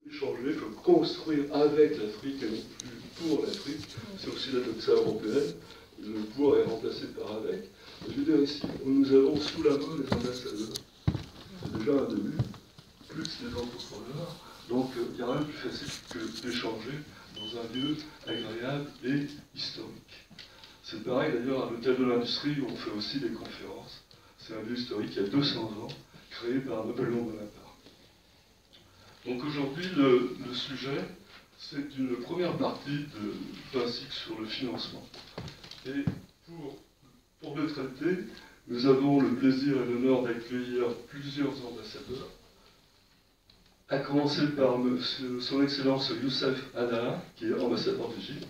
échanger, il faut construire avec l'Afrique et non plus pour l'Afrique. C'est aussi la doxa européenne. Le pour est remplacé par avec. Je veux dire ici, nous avons sous la main les ambassadeurs. C'est déjà un début, plus les entrepreneurs. Donc il n'y a rien de plus facile que d'échanger dans un lieu agréable et historique. C'est pareil d'ailleurs à l'hôtel de l'industrie où on fait aussi des conférences. C'est un lieu historique il y a 200 ans, créé par Napoléon Bonaparte. Donc aujourd'hui, le sujet, c'est une première partie d'un cycle sur le financement. Et pour le traiter, nous avons le plaisir et l'honneur d'accueillir plusieurs ambassadeurs, à commencer par son Excellence Youssef Adala, qui est ambassadeur d'Égypte,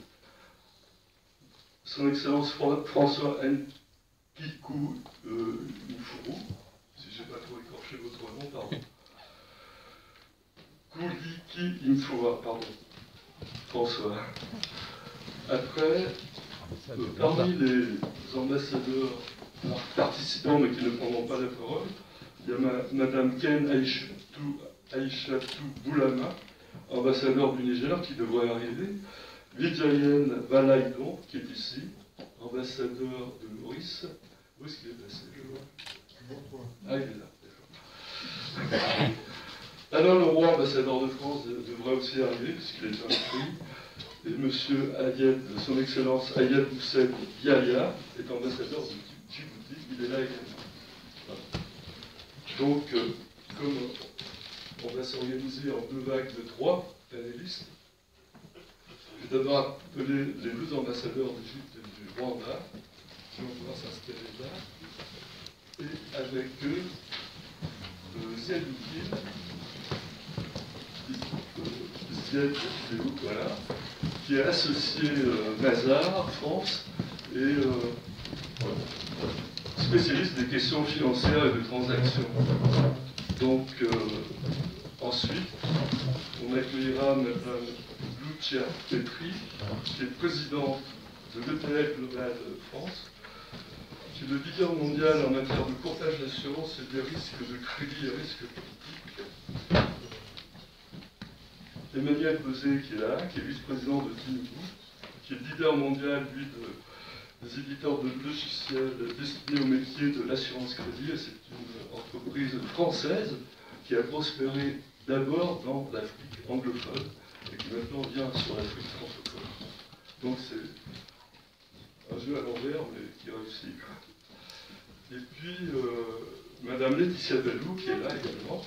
son Excellence François Nkikou Nfourou, si je n'ai pas trop écorché votre nom, pardon. Kouliki Nfoura, pardon, François. Après, parmi les ambassadeurs participants, mais qui ne prendront pas la parole, il y a Madame Ken Aïchatou Boulama, ambassadeur du Niger, qui devrait arriver. Vidjayen Balaïdon, qui est ici, ambassadeur de Maurice. Où est-ce qu'il est passé, je vois? Ah, il est là, d'accord. Alain Leroy, ambassadeur de France, devrait aussi arriver, puisqu'il est inscrit. Et M. Ayed, son Excellence Ayed Hussein Yahya, est ambassadeur de Djibouti. Il est là également. Voilà. Donc, comme on va s'organiser en 2 vagues de 3 panélistes, je vais d'abord appeler les 2 ambassadeurs d'Égypte et du Rwanda, qui vont pouvoir s'installer là, et avec eux, Ziad voilà, qui est associé Mazar, France, et spécialiste des questions financières et de transactions. Donc, ensuite, on accueillera Mme Lucia Petri, qui est présidente de l'EPL Global France, qui est le leader mondial en matière de courtage d'assurance et des risques de crédit et risques politiques. Emmanuel Bosé, qui est là, qui est vice-président de Tinubu, qui est leader mondial, lui, des éditeurs de logiciels destinés au métier de l'assurance crédit. Et c'est une entreprise française qui a prospéré d'abord dans l'Afrique anglophone et qui maintenant vient sur l'Afrique francophone. Donc c'est un jeu à l'envers, mais qui réussit. Et puis, Madame Laetitia Bellou, qui est là également,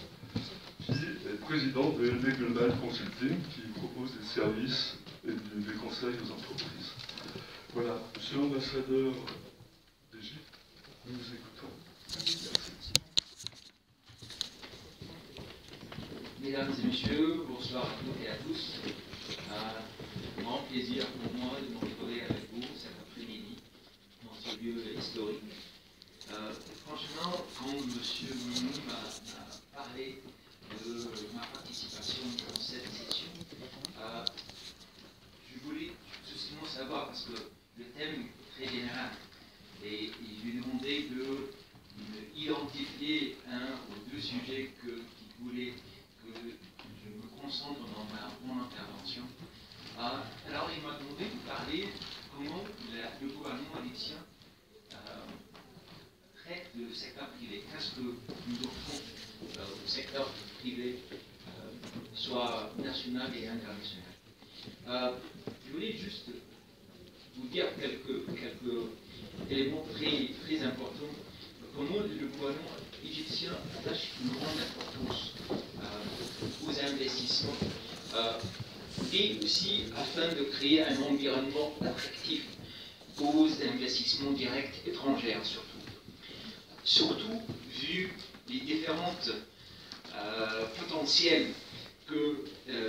qui est présidente de LB Global Consulting, qui propose des services et des conseils aux entreprises. Voilà, monsieur l'ambassadeur d'Égypte, nous vous écoutons. Mesdames et messieurs, bonsoir à toutes et à tous. Un grand plaisir pour moi de me retrouver avec vous cet après-midi dans ce lieu historique. Franchement, quand M. Mounou m'a parlé de ma participation dans cette session, je voulais justement savoir, parce que le thème est très général, et je lui ai demandé d'identifier 1 ou 2 sujets qu'il voulait que je me concentre dans mon intervention. Alors il m'a demandé de parler comment le gouvernement égyptien traite le secteur privé. Qu'est-ce que nous offrons au secteur privé, soit national et international. Je voulais juste vous dire quelques éléments très importants. Comment le gouvernement égyptien attache une grande importance aux investissements et aussi afin de créer un environnement attractif aux investissements directs étrangers surtout vu les différentes potentiels que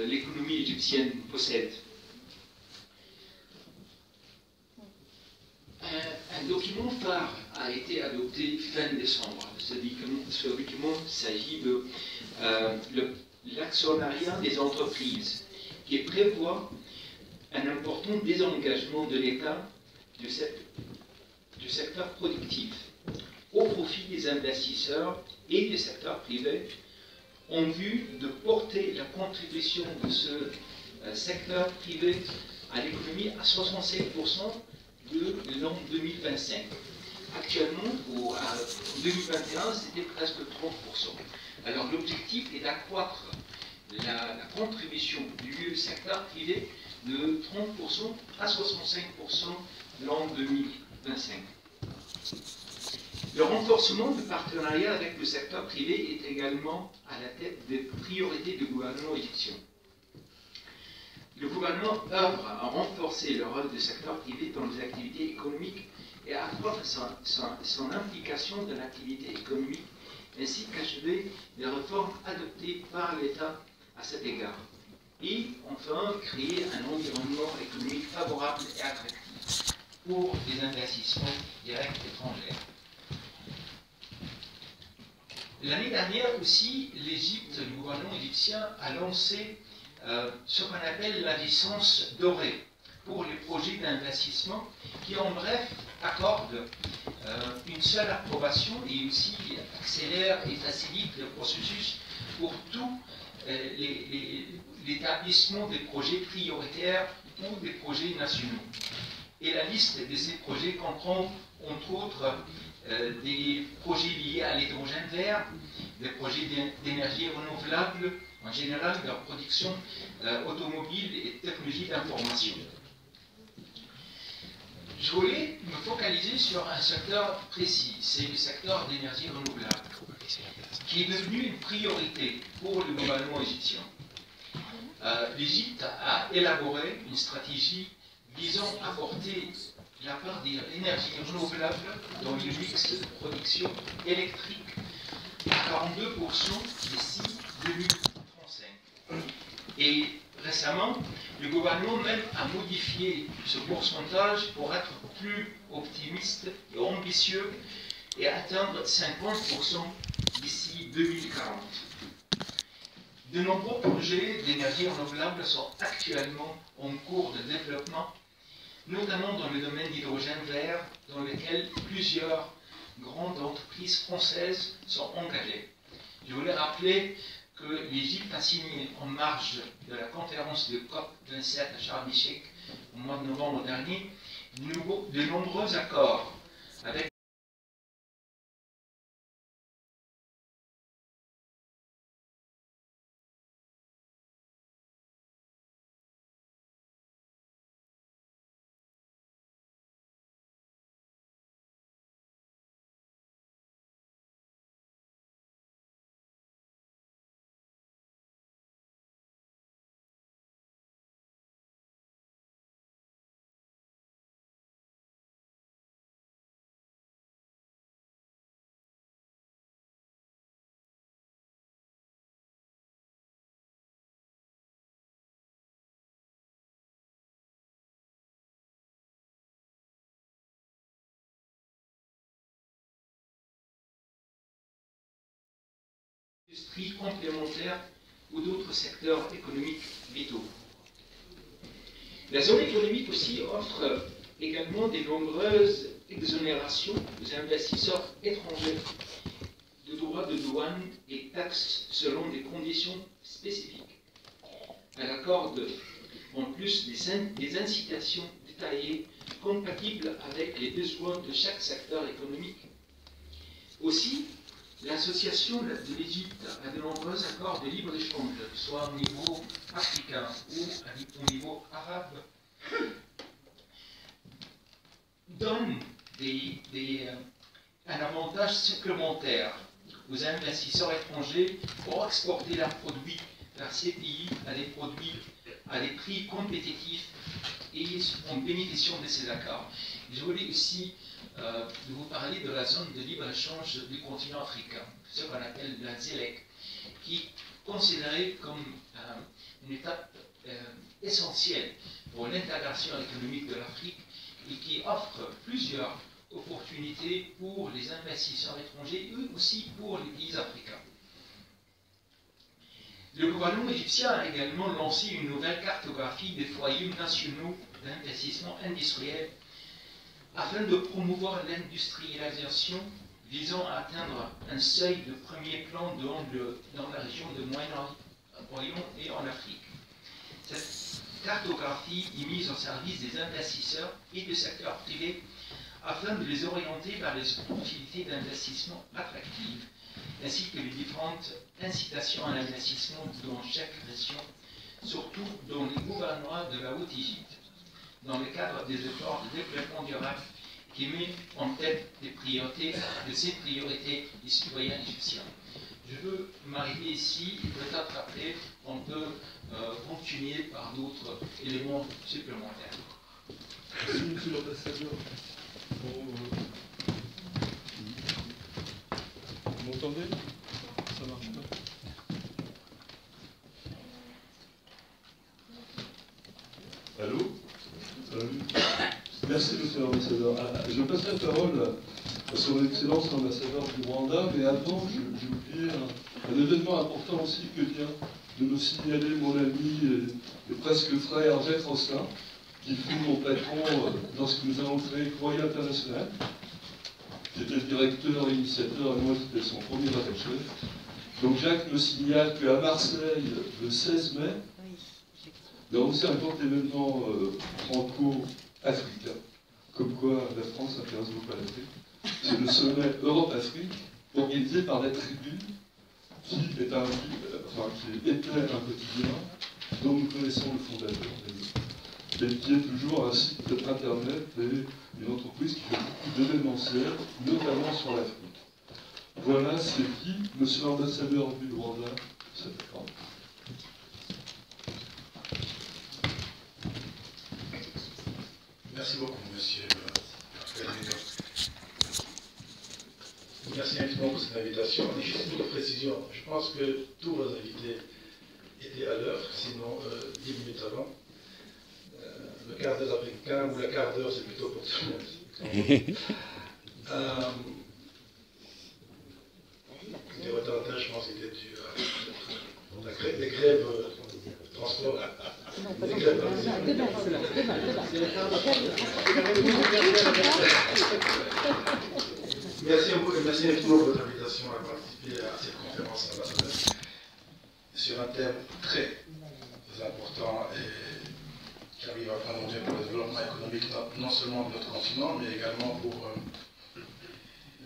l'économie égyptienne possède. Un document phare a été adopté fin décembre. Ce document s'agit de l'actionnariat des entreprises, qui prévoit un important désengagement de l'État du secteur productif au profit des investisseurs et du secteur privé en vue de porter la contribution de ce secteur privé à l'économie à 65% de l'an 2025. Actuellement, en 2021, c'était presque 30%. Alors l'objectif est d'accroître la contribution du secteur privé de 30% à 65% l'an 2025. Le renforcement du partenariat avec le secteur privé est également à la tête des priorités du gouvernement égyptien. Le gouvernement œuvre à renforcer le rôle du secteur privé dans les activités économiques et à accroître son implication dans l'activité économique, ainsi qu'achever les réformes adoptées par l'État à cet égard. Et enfin, créer un environnement économique favorable et attractif pour les investissements directs étrangers. L'année dernière aussi, l'Égypte, le gouvernement égyptien a lancé ce qu'on appelle la licence dorée pour les projets d'investissement qui, en bref, accorde une seule approbation et aussi accélère et facilite le processus pour tout l'établissement des projets prioritaires ou des projets nationaux. Et la liste de ces projets comprend, entre autres, des projets liés à l'hydrogène vert, des projets d'énergie renouvelable, en général de production automobile et technologie d'information. Je voulais me focaliser sur un secteur précis, c'est le secteur d'énergie renouvelable, qui est devenu une priorité pour le gouvernement égyptien. L'Égypte a élaboré une stratégie visant à porter la part de l'énergie renouvelable dans le mix de production électrique à 42% d'ici 2035. Et récemment, le gouvernement même a modifié ce pourcentage pour être plus optimiste et ambitieux et atteindre 50% d'ici 2040. De nombreux projets d'énergie renouvelable sont actuellement en cours de développement, notamment dans le domaine d'hydrogène vert, dans lequel plusieurs grandes entreprises françaises sont engagées. Je voulais rappeler que l'Égypte a signé en marge de la conférence de COP27 à Sharm el-Sheikh au mois de novembre dernier de nombreux accords avec industries complémentaires ou d'autres secteurs économiques vitaux. La zone économique aussi offre également de nombreuses exonérations aux investisseurs étrangers de droits de douane et taxes selon des conditions spécifiques. Elle accorde en plus des incitations détaillées compatibles avec les besoins de chaque secteur économique. Aussi, l'association de l'Égypte a de nombreux accords de libre-échange, soit au niveau africain ou au niveau arabe, donne un avantage supplémentaire aux investisseurs étrangers pour exporter leurs produits vers ces pays à des prix compétitifs et en bénéficiant de ces accords. Je voulais aussi vous parler de la zone de libre-échange du continent africain, ce qu'on appelle la ZLEC, qui est considérée comme une étape essentielle pour l'intégration économique de l'Afrique et qui offre plusieurs opportunités pour les investisseurs étrangers et aussi pour les pays africains. Le gouvernement égyptien a également lancé une nouvelle cartographie des foyers nationaux d'investissement industriel afin de promouvoir l'industrialisation visant à atteindre un seuil de premier plan dans la région de Moyen-Orient et en Afrique. Cette cartographie est mise au service des investisseurs et du secteur privé afin de les orienter vers les opportunités d'investissement attractives, ainsi que les différentes incitations à l'investissement dans chaque région, surtout dans les gouvernements de la Haute-Égypte, dans le cadre des efforts de développement durable qui met en tête des priorités, de ces priorités des citoyens égyptiens. Je veux m'arrêter ici, et peut-être après, on peut continuer par d'autres éléments supplémentaires. Merci, monsieur l'ambassadeur. Vous m'entendez? Ça marche pas. Allô? Merci, monsieur l'ambassadeur. Je passe la parole à son Excellence l'ambassadeur du Rwanda, mais avant, j'ai oublié un événement important aussi que vient de nous signaler mon ami et presque frère Jacques Rosselin, qui fut mon patron lorsque nous avons créé Courrier International, qui était le directeur, initiateur, et moi j'étais son premier attaché. Donc Jacques me signale qu'à Marseille, le 16 mai, il y aura aussi un grand événement franco-africain, comme quoi la France intéresse beaucoup à l'Afrique. C'est le sommet Europe-Afrique, organisé par la Tribune, qui était un quotidien dont nous connaissons le fondateur, et qui est toujours un site internet et une entreprise qui fait beaucoup d'événementiels, notamment sur l'Afrique. Voilà, c'est dit, monsieur l'ambassadeur du Rwanda, ça fait quand même. Merci beaucoup, monsieur le président. Merci infiniment pour cette invitation. Juste une précision, je pense que tous vos invités étaient à l'heure, sinon 10 minutes avant. Le quart d'heure africain ou la quart d'heure, c'est plutôt pour tout le monde. Les retardages, je pense, étaient dus à des grèves transport. Merci infiniment pour votre invitation à participer à cette conférence ambassadeur sur un thème très important et qui arrive à prendre pour le développement économique non seulement de notre continent, mais également pour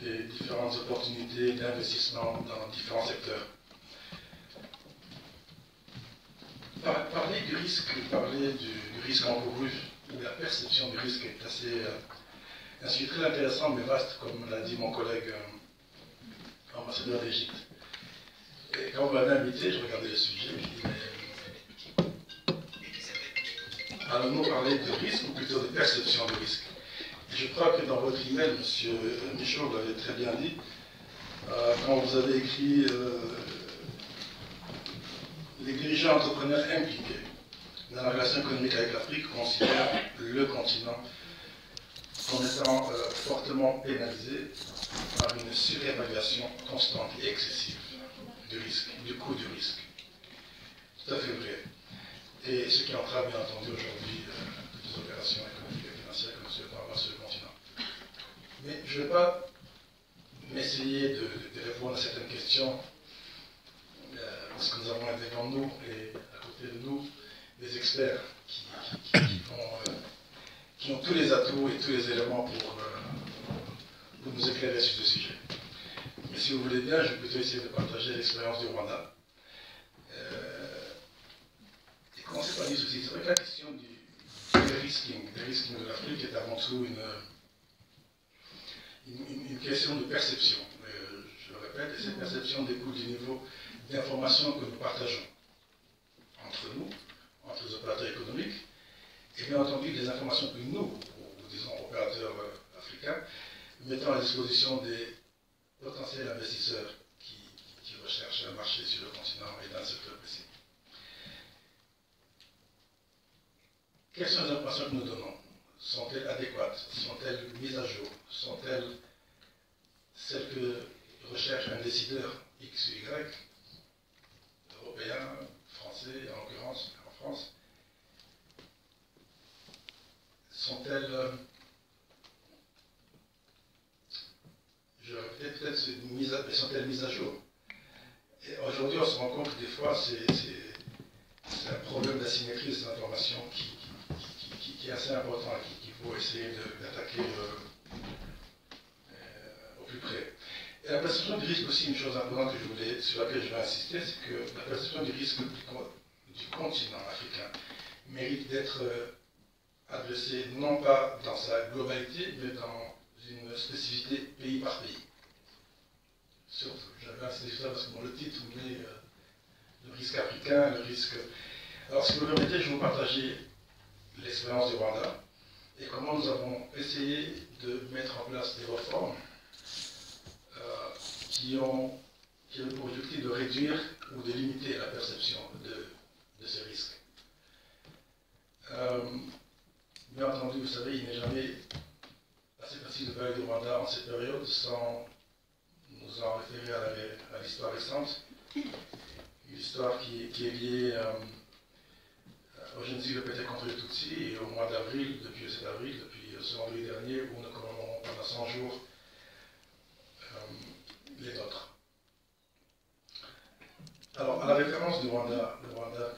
les différentes opportunités d'investissement dans différents secteurs. Parler du risque, parler du risque encouru, ou la perception du risque est assez un sujet très intéressant mais vaste, comme l'a dit mon collègue ambassadeur d'Égypte. Et quand vous m'avez invité, je regardais le sujet et je dis mais allons-nous parler de risque ou plutôt de perception de risque? Et je crois que dans votre email, monsieur Michaud, vous l'avez très bien dit, quand vous avez écrit les dirigeants entrepreneurs impliqués dans la relation économique avec l'Afrique considèrent le continent comme étant fortement pénalisé par une surévaluation constante et excessive du risque, du coût du risque. Tout à fait vrai. Et ce qui entrave bien entendu aujourd'hui toutes les opérations économiques et financières que nous souhaitons avoir sur le continent. Mais je ne vais pas m'essayer de répondre à certaines questions parce que nous avons devant nous et à côté de nous des experts qui ont tous les atouts et tous les éléments pour nous éclairer sur ce sujet. Mais si vous voulez bien, je vais plutôt essayer de partager l'expérience du Rwanda. Et commencer par dire ceci. C'est vrai que la question du risking de l'Afrique est avant tout une question de perception. Je le répète, et cette perception découle du niveau d'informations que nous partageons entre nous, entre les opérateurs économiques, et bien entendu des informations que nous, ou disons opérateurs africains, mettons à disposition des potentiels investisseurs qui recherchent un marché sur le continent et dans le secteur précis. Quelles sont les informations que nous donnons? Sont-elles adéquates? Sont-elles mises à jour? Sont-elles celles que recherche un décideur X ou Y, européen, français, en l'occurrence en France? Sont-elles, je vais peut-être assez important qu'il faut essayer d'attaquer au plus près. Et la perception du risque aussi, une chose importante sur laquelle je vais insister, c'est que la perception du risque du continent africain mérite d'être adressée non pas dans sa globalité, mais dans une spécificité pays par pays. Surtout, j'avais insisté sur ça parce que le titre met le risque africain, le risque... Alors si vous le permettez, je vais vous partager l'expérience du Rwanda et comment nous avons essayé de mettre en place des réformes qui ont pour objectif de réduire ou de limiter la perception de ces risques. Bien entendu, vous savez, il n'est jamais assez facile de parler du Rwanda en cette période sans nous en référer à l'histoire récente, une histoire qui est liée au génocide perpétré contre les Tutsis et au mois d'avril, depuis le 7 avril, depuis ce vendredi dernier, où nous commmémorons pendant 100 jours les nôtres. Alors, à la référence du Rwanda, le Rwanda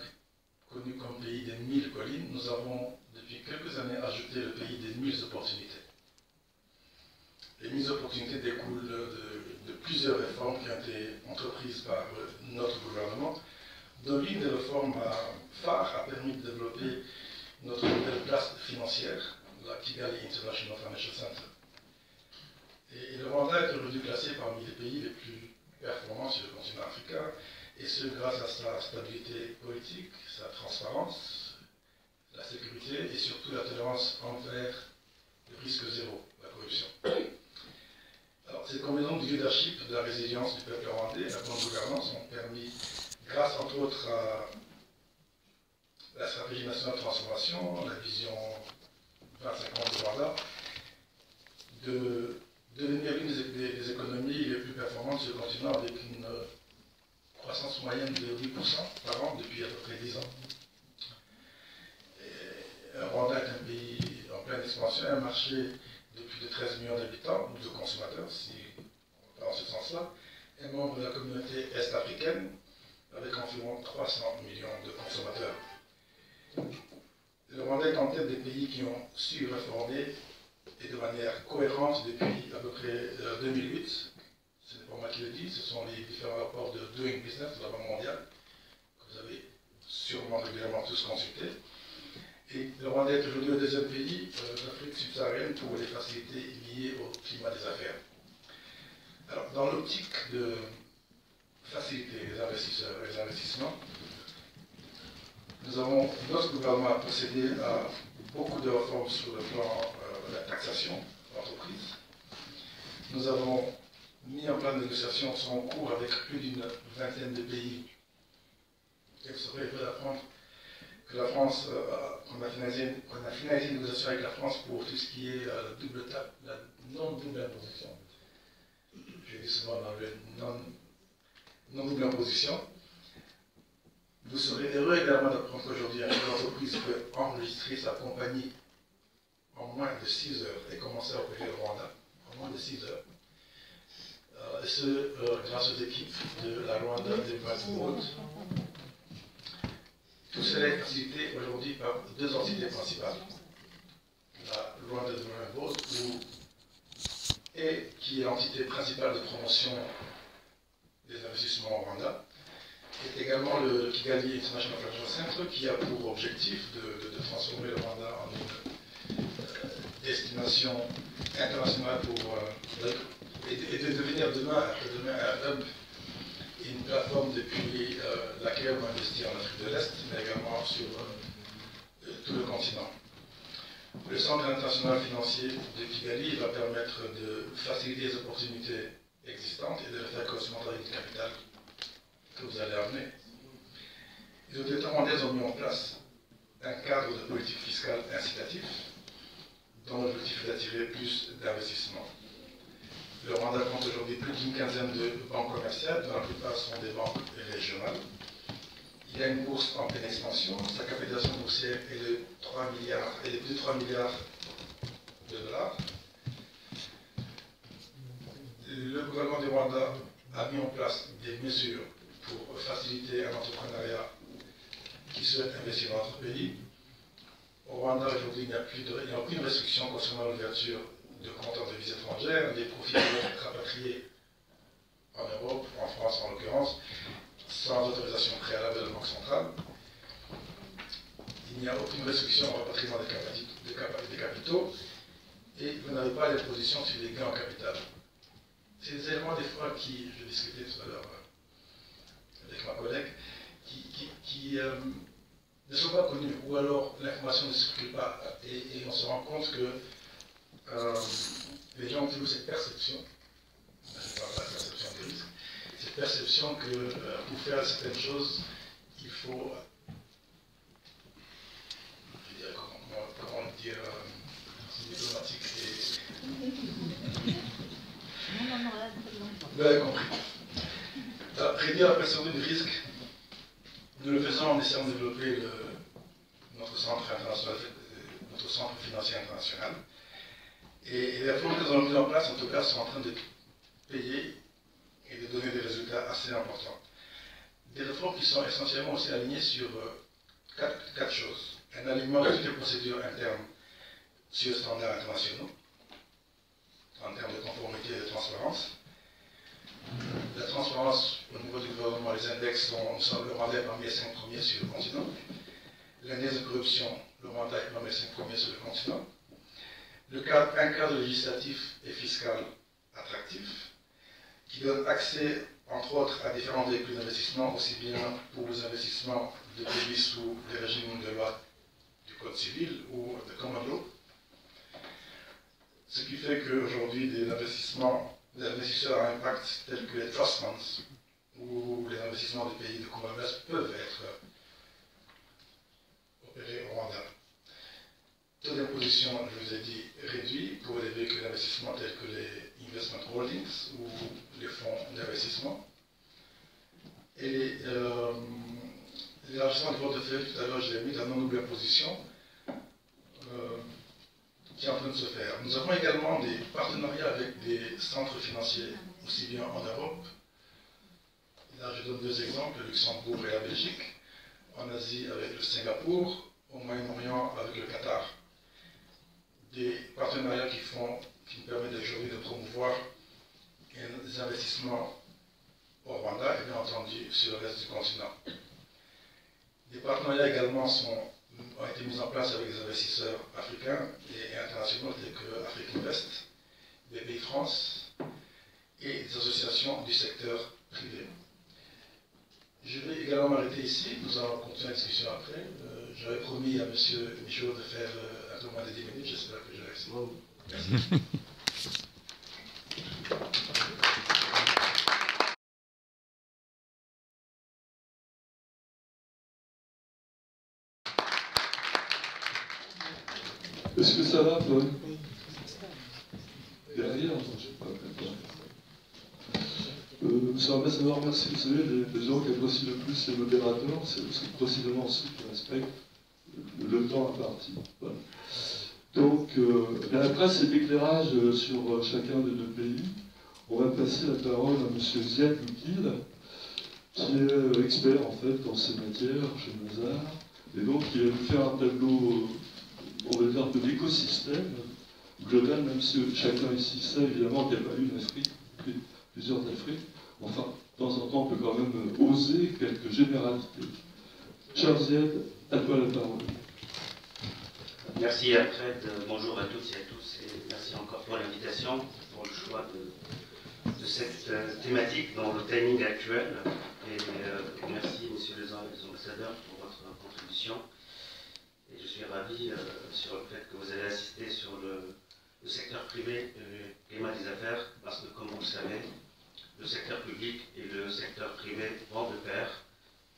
connu comme pays des 1000 collines, nous avons depuis quelques années ajouté le pays des 1000 opportunités. Les 1000 opportunités découlent de plusieurs réformes qui ont été entreprises par notre gouvernement, dont l'une des réformes phares a permis de développer notre nouvelle place financière, la Kigali International Financial Center. Et le Rwanda est aujourd'hui classé parmi les pays les plus performants sur le continent africain, et ce grâce à sa stabilité politique, sa transparence, la sécurité et surtout la tolérance envers le risque zéro, la corruption. Alors, cette combinaison du leadership, de la résilience du peuple rwandais et la bonne gouvernance ont permis, grâce entre autres à la stratégie nationale de transformation, la vision 25 ans du Rwanda, de devenir l'une des économies les plus performantes sur le continent avec une croissance moyenne de 8% par an depuis à peu près 10 ans. Et le Rwanda est un pays en pleine expansion, un marché de plus de 13 millions d'habitants, ou de consommateurs, si on va dans ce sens-là, est membre de la communauté est-africaine, avec environ 300 millions de consommateurs. Le Rwanda est en tête des pays qui ont su réformer et de manière cohérente depuis à peu près 2008. Ce n'est pas moi qui le dis, ce sont les différents rapports de Doing Business de la Banque mondiale, que vous avez sûrement régulièrement tous consultés. Et le Rwanda est aujourd'hui le deuxième pays d'Afrique subsaharienne pour les facilités liées au climat des affaires. Alors, dans l'optique de faciliter les investisseurs et les investissements, notre gouvernement a procédé à beaucoup de réformes sur le plan de la taxation d'entreprise. Nous avons mis en place des négociations qui sont en cours avec plus d'une vingtaine de pays. Et vous serez heureux d'apprendre que la France, qu'on a finalisé une négociation avec la France pour tout ce qui est la non-double imposition. Je dis souvent dans le non-double imposition. Vous serez heureux également d'apprendre qu'aujourd'hui, une entreprise peut enregistrer sa compagnie en moins de 6 heures et commencer à opérer le Rwanda en moins de 6 heures. Et ce, grâce aux équipes de la Rwanda Development Board. Tout cela est facilité aujourd'hui par deux entités principales. La Rwanda Development Board, qui est l'entité principale de promotion des investissements au Rwanda, est également le Kigali International Financial Center, qui a pour objectif de transformer le Rwanda en une destination internationale et de devenir demain un hub, une plateforme depuis laquelle on investit en Afrique de l'Est, mais également sur tout le continent. Le Centre international financier de Kigali va permettre de faciliter les opportunités existantes et de les faire correspondre avec du capital que vous allez amener. Les autorités rwandaises ont mis en place un cadre de politique fiscale incitatif dont l'objectif est d'attirer plus d'investissements. Le Rwanda compte aujourd'hui plus d'une quinzaine de banques commerciales, dont la plupart sont des banques régionales. Il y a une bourse en pleine expansion. Sa capitalisation boursière est de 3 milliards, et de plus de 3 milliards de dollars. Le gouvernement du Rwanda a mis en place des mesures pour faciliter un entrepreneuriat qui souhaite investir dans notre pays. Au Rwanda, aujourd'hui, il n'y a aucune restriction concernant l'ouverture de comptes en devises étrangères. Les profits peuvent être rapatriés en Europe, en France en l'occurrence, sans autorisation préalable de la Banque centrale. Il n'y a aucune restriction au rapatriement des capitaux et vous n'avez pas d'imposition sur les gains en capital. C'est des éléments des fois qui, je discutais tout à l'heure avec ma collègue, qui ne sont pas connus, ou alors l'information ne circule pas, et on se rend compte que les gens ont toujours cette perception, je parle pas de perception des risques, cette perception que pour faire certaines choses, il faut, je dirais comment dire, c'est diplomatique et... Vous l'avez compris. Réduire la perception du risque, nous le faisons en essayant de développer notre centre financier international. Et les réformes que nous avons mises en place, en tout cas, sont en train de payer et de donner des résultats assez importants. Des réformes qui sont essentiellement aussi alignées sur quatre choses. Un alignement de toutes les procédures internes sur les standards internationaux, en termes de conformité et de transparence. La transparence au niveau du gouvernement, les index sont le Rwanda est parmi les 5 premiers sur le continent. L'index de corruption, le Rwanda est parmi les 5 premiers sur le continent. Un cadre législatif et fiscal attractif qui donne accès, entre autres, à différents véhicules d'investissement, aussi bien pour les investissements de pays sous les régimes de loi du Code civil ou de common law. Ce qui fait qu'aujourd'hui, des investisseurs à impact tels que les trust funds ou les investissements des pays de Commonwealth peuvent être opérés au Rwanda. Taux d'imposition, je vous ai dit, réduit pour les véhicules d'investissement tels que les investment holdings ou les fonds d'investissement. Et l'élargissement du portefeuille, tout à l'heure, je l'ai mis dans nos double imposition, qui est en train de se faire. Nous avons également des partenariats avec des centres financiers, aussi bien en Europe. Là, je donne deux exemples, le Luxembourg et la Belgique. En Asie, avec le Singapour. Au Moyen-Orient, avec le Qatar. Des partenariats qui nous permettent aujourd'hui de promouvoir des investissements au Rwanda et bien entendu sur le reste du continent. Des partenariats également ont été mis en place avec des investisseurs africains et internationaux tels que Afrique Invest, BPI France et des associations du secteur privé. Je vais également m'arrêter ici, nous allons continuer la discussion après. J'avais promis à M. Michaud de faire un peu moins de 10 minutes, j'espère que je vais réussir. Merci. Est-ce que ça va, Paul? Derrière, je sais pas. Monsieur l'ambassadeur, merci. Vous savez, les gens qui apprécient le plus les modérateurs, c'est précisément ceux qui respectent le temps imparti. Voilà. Donc, après cet éclairage sur chacun des deux pays, on va passer la parole à M. Ziad Boukil, qui est expert en fait dans ces matières chez Mazars, et donc il va nous faire un tableau, on va dire, de l'écosystème global, même si chacun ici sait évidemment qu'il n'y a pas une Afrique, plusieurs Afriques. Enfin, de temps en temps, on peut quand même oser quelques généralités. Cher Ziad, à toi la parole. Merci Alfred, bonjour à toutes et à tous, et merci encore pour l'invitation, pour le choix de cette thématique dans le timing actuel. Et merci, messieurs les ambassadeurs, pour votre contribution. Et je suis ravi sur le fait que vous avez assisté sur le secteur privé et le climat des affaires, parce que, comme vous le savez, le secteur public et le secteur privé vont de pair.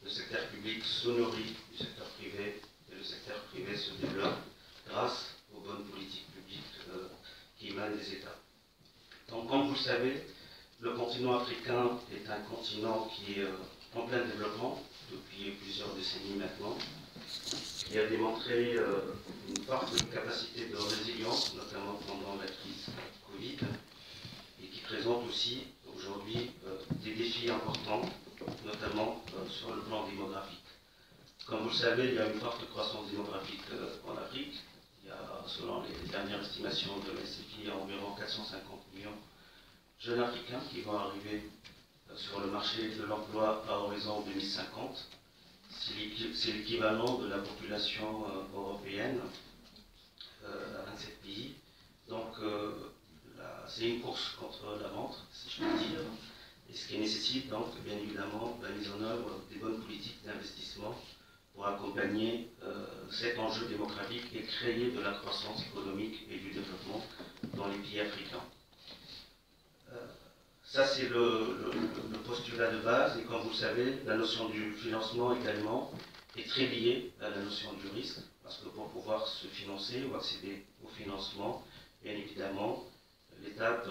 Le secteur public se nourrit du secteur privé et le secteur privé se développe grâce aux bonnes politiques publiques qui émanent des États. Donc, comme vous le savez, le continent africain est un continent qui est en plein développement depuis plusieurs décennies maintenant, qui a démontré une forte capacité de résilience, notamment pendant la crise Covid, et qui présente aussi aujourd'hui des défis importants, notamment sur le plan démographique. Comme vous le savez, il y a une forte croissance démographique en Afrique. Il y a, selon les dernières estimations de l'SFI, environ 450 millions de jeunes Africains qui vont arriver sur le marché de l'emploi à horizon 2050. C'est l'équivalent de la population européenne à 27 pays. Donc, c'est une course contre la montre, si je puis dire, et ce qui nécessite donc, bien évidemment, la mise en œuvre des bonnes politiques d'investissement pour accompagner cet enjeu démographique et créer de la croissance économique et du développement dans les pays africains. Ça, c'est le postulat de base, et comme vous le savez, la notion du financement également est très liée à la notion du risque, parce que pour pouvoir se financer ou accéder au financement, bien évidemment, l'étape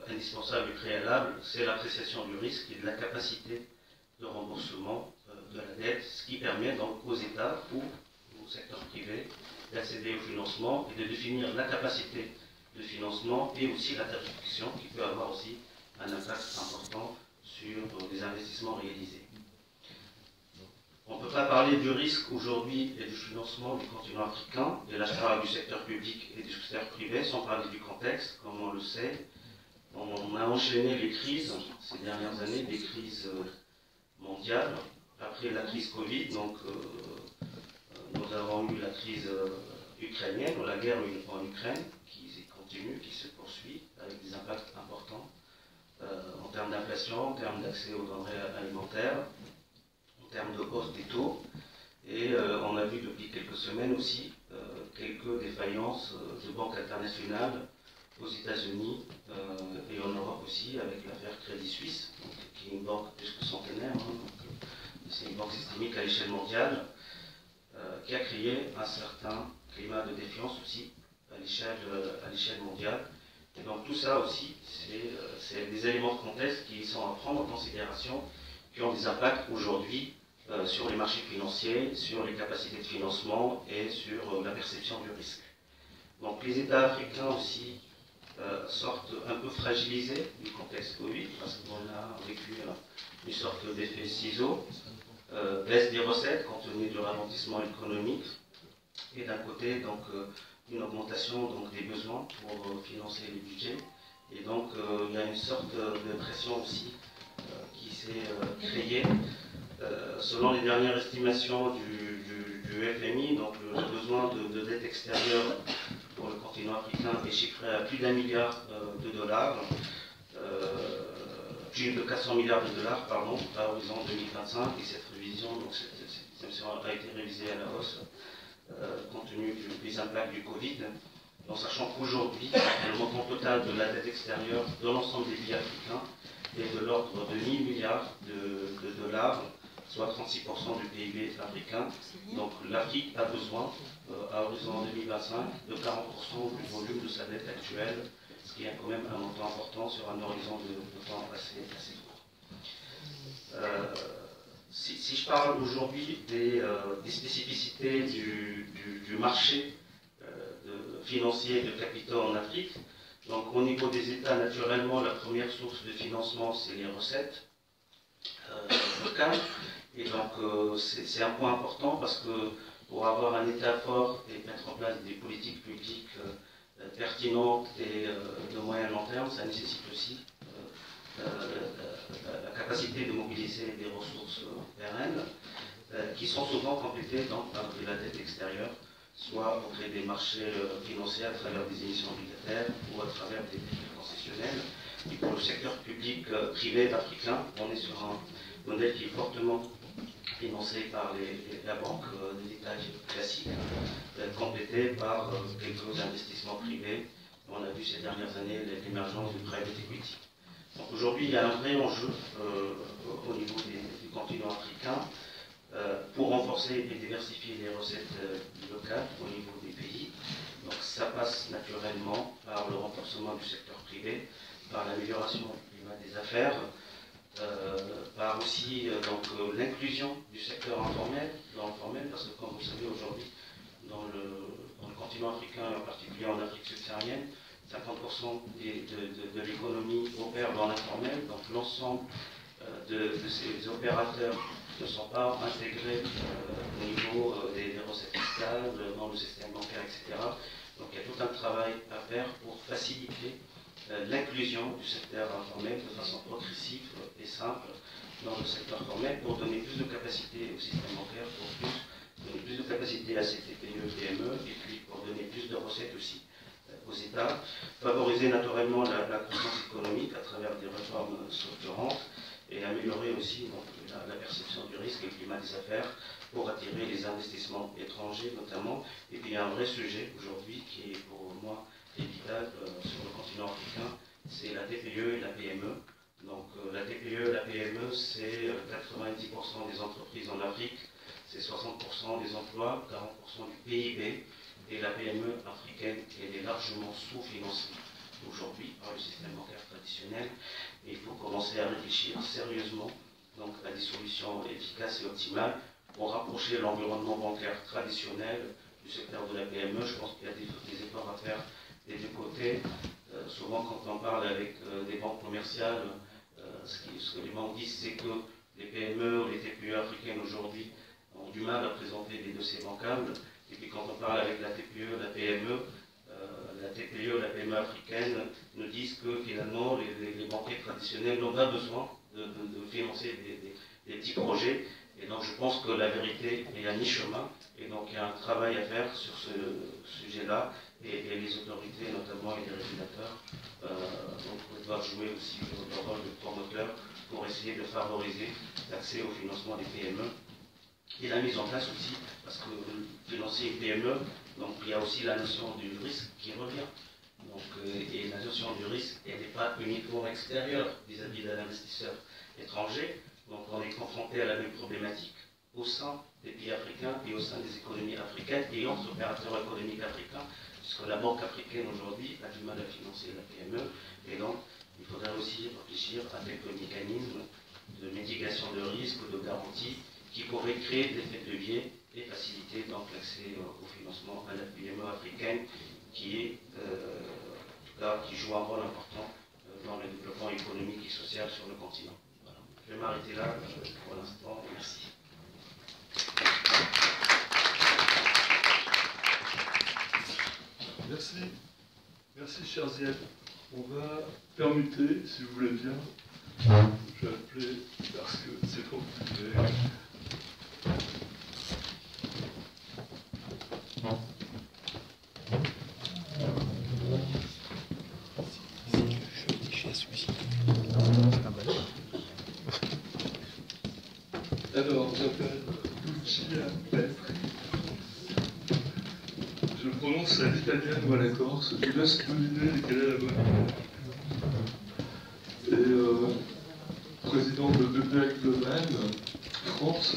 indispensable et préalable, c'est l'appréciation du risque et de la capacité de remboursement de la dette, ce qui permet donc aux États ou au secteur privé d'accéder au financement et de définir la capacité de financement et aussi la tarification qui peut avoir aussi un impact important sur les investissements réalisés. On ne peut pas parler du risque aujourd'hui et du financement du continent africain, de l'achat du secteur public et du secteur privé, sans parler du contexte, comme on le sait. On a enchaîné les crises ces dernières années, des crises mondiales. Après la crise Covid, donc, nous avons eu la crise ukrainienne, ou la guerre en Ukraine, qui continue, qui se poursuit, avec des impacts importants en termes d'inflation, en termes d'accès aux denrées alimentaires, en termes de hausse des taux. Et on a vu depuis quelques semaines aussi quelques défaillances de banques internationales aux États-Unis et en Europe aussi, avec l'affaire Crédit Suisse, donc, qui est une banque plus que centenaire. C'est une banque systémique à l'échelle mondiale qui a créé un certain climat de défiance aussi à l'échelle mondiale. Et donc tout ça aussi, c'est des éléments de contexte qui sont à prendre en considération, qui ont des impacts aujourd'hui sur les marchés financiers, sur les capacités de financement et sur la perception du risque. Donc les États africains aussi sortent un peu fragilisés du contexte Covid, parce qu'on a vécu une sorte d'effet ciseau, baisse des recettes compte tenu du ralentissement économique, et d'un côté donc une augmentation donc, des besoins pour financer les budgets. Et donc il y a une sorte de pression aussi qui s'est créée. Selon les dernières estimations du FMI, donc le besoin de dette extérieure pour le continent africain est chiffré à plus d'1 milliard de dollars, plus de 400 milliards de dollars, pardon, à horizon 2025, et cette révision, donc cette estimation a été révisée à la hausse compte tenu des impacts du Covid, en sachant qu'aujourd'hui, le montant total de la dette extérieure de l'ensemble des pays africains est de l'ordre de 1000 milliards de dollars, soit 36% du PIB africain. Donc l'Afrique a besoin, à horizon 2025, de 40% du volume de sa dette actuelle, ce qui est quand même un montant important sur un horizon de temps assez court. Si je parle aujourd'hui des spécificités du marché financier de capitaux en Afrique, donc au niveau des États, naturellement, la première source de financement, c'est les recettes locales. Et donc c'est un point important parce que pour avoir un État fort et mettre en place des politiques publiques pertinentes et de moyen long terme, ça nécessite aussi la capacité de mobiliser des ressources pérennes qui sont souvent complétées donc, par de la dette extérieure, soit auprès des marchés financiers à travers des émissions obligataires ou à travers des titres concessionnels. Et pour le secteur public privé africain, on est sur un modèle qui est fortement financé par la banque de détail classique, complété par quelques investissements privés. On a vu ces dernières années l'émergence du private equity. Donc aujourd'hui, il y a un vrai enjeu au niveau du continent africain pour renforcer et diversifier les recettes locales au niveau des pays. Donc ça passe naturellement par le renforcement du secteur privé, par l'amélioration du climat des affaires, par aussi l'inclusion du secteur informel, parce que comme vous le savez aujourd'hui, dans le continent africain, et en particulier en Afrique subsaharienne, 50% de l'économie opère dans l'informel, donc l'ensemble de ces opérateurs ne sont pas intégrés au niveau des recettes fiscales, dans le système bancaire, etc. Donc il y a tout un travail à faire pour faciliter l'inclusion du secteur informel de façon progressive et simple dans le secteur formel pour donner plus de capacité au système bancaire, pour donner plus de capacité à ces TPE, PME, et puis pour donner plus de recettes aussi aux États, favoriser naturellement la croissance économique à travers des réformes structurantes et améliorer aussi donc, la perception du risque et le climat des affaires pour attirer les investissements étrangers notamment. Et puis il y a un vrai sujet aujourd'hui qui est pour moi vital sur le continent africain, c'est la TPE et la PME. Donc la TPE et la PME, c'est 90% des entreprises en Afrique, c'est 60% des emplois, 40% du PIB, et la PME africaine, elle est largement sous-financée aujourd'hui par le système bancaire traditionnel. Et il faut commencer à réfléchir sérieusement donc, à des solutions efficaces et optimales pour rapprocher l'environnement bancaire traditionnel du secteur de la PME. Je pense qu'il y a des efforts à faire des deux côtés. Souvent, quand on parle avec des banques commerciales, ce que les banques disent, c'est que les PME ou les TPE africaines aujourd'hui ont du mal à présenter des dossiers bancables. Et puis quand on parle avec la TPE, la PME, la PME africaine nous disent que finalement les banquiers traditionnels n'ont pas besoin de financer des petits projets. Et donc je pense que la vérité est à mi-chemin. Et donc il y a un travail à faire sur ce sujet-là. Et les autorités, notamment et les régulateurs, doivent jouer aussi leur rôle de promoteur pour essayer de favoriser l'accès au financement des PME. Et la mise en place aussi, parce que financer une PME, donc il y a aussi la notion du risque qui revient. Donc, et la notion du risque, elle n'est pas uniquement extérieure vis-à-vis d'un investisseur étranger. Donc on est confronté à la même problématique au sein des pays africains et au sein des économies africaines et entre opérateurs économiques africains, puisque la banque africaine aujourd'hui a du mal à financer la PME. Et donc il faudrait aussi réfléchir à quelques mécanismes de mitigation de risque, de garantie, qui pourraient créer des effets de levier et faciliter donc l'accès au financement à la PME africaine qui joue un rôle important dans le développement économique et social sur le continent. Voilà. Je vais m'arrêter là pour l'instant. Merci. Merci. Merci, cher Ziad. On va permuter, si vous voulez bien. Je vais appeler parce que c'est trop compliqué. Alors, j'appelle Lucia Petri. Je prononce à l'italienne ou à la corse, je vous laisse deviner quelle est la bonne. Et président de BPEC Global France,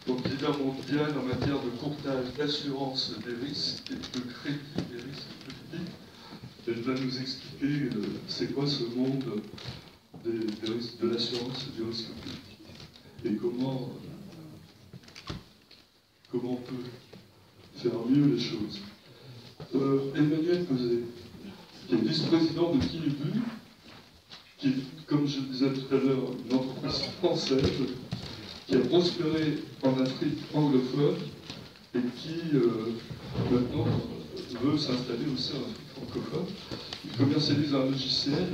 donc leader mondial en matière de courtage, d'assurance des risques et de crédit des risques politiques. Elle va nous expliquer c'est quoi ce monde des risques, de l'assurance et des risques politiques. Et comment on peut faire mieux les choses. Emmanuel Peuzet, qui est vice-président de Kinibu, qui est, comme je le disais tout à l'heure, une entreprise française qui a prospéré en Afrique anglophone et qui maintenant veut s'installer aussi en Afrique francophone. Il commercialise un logiciel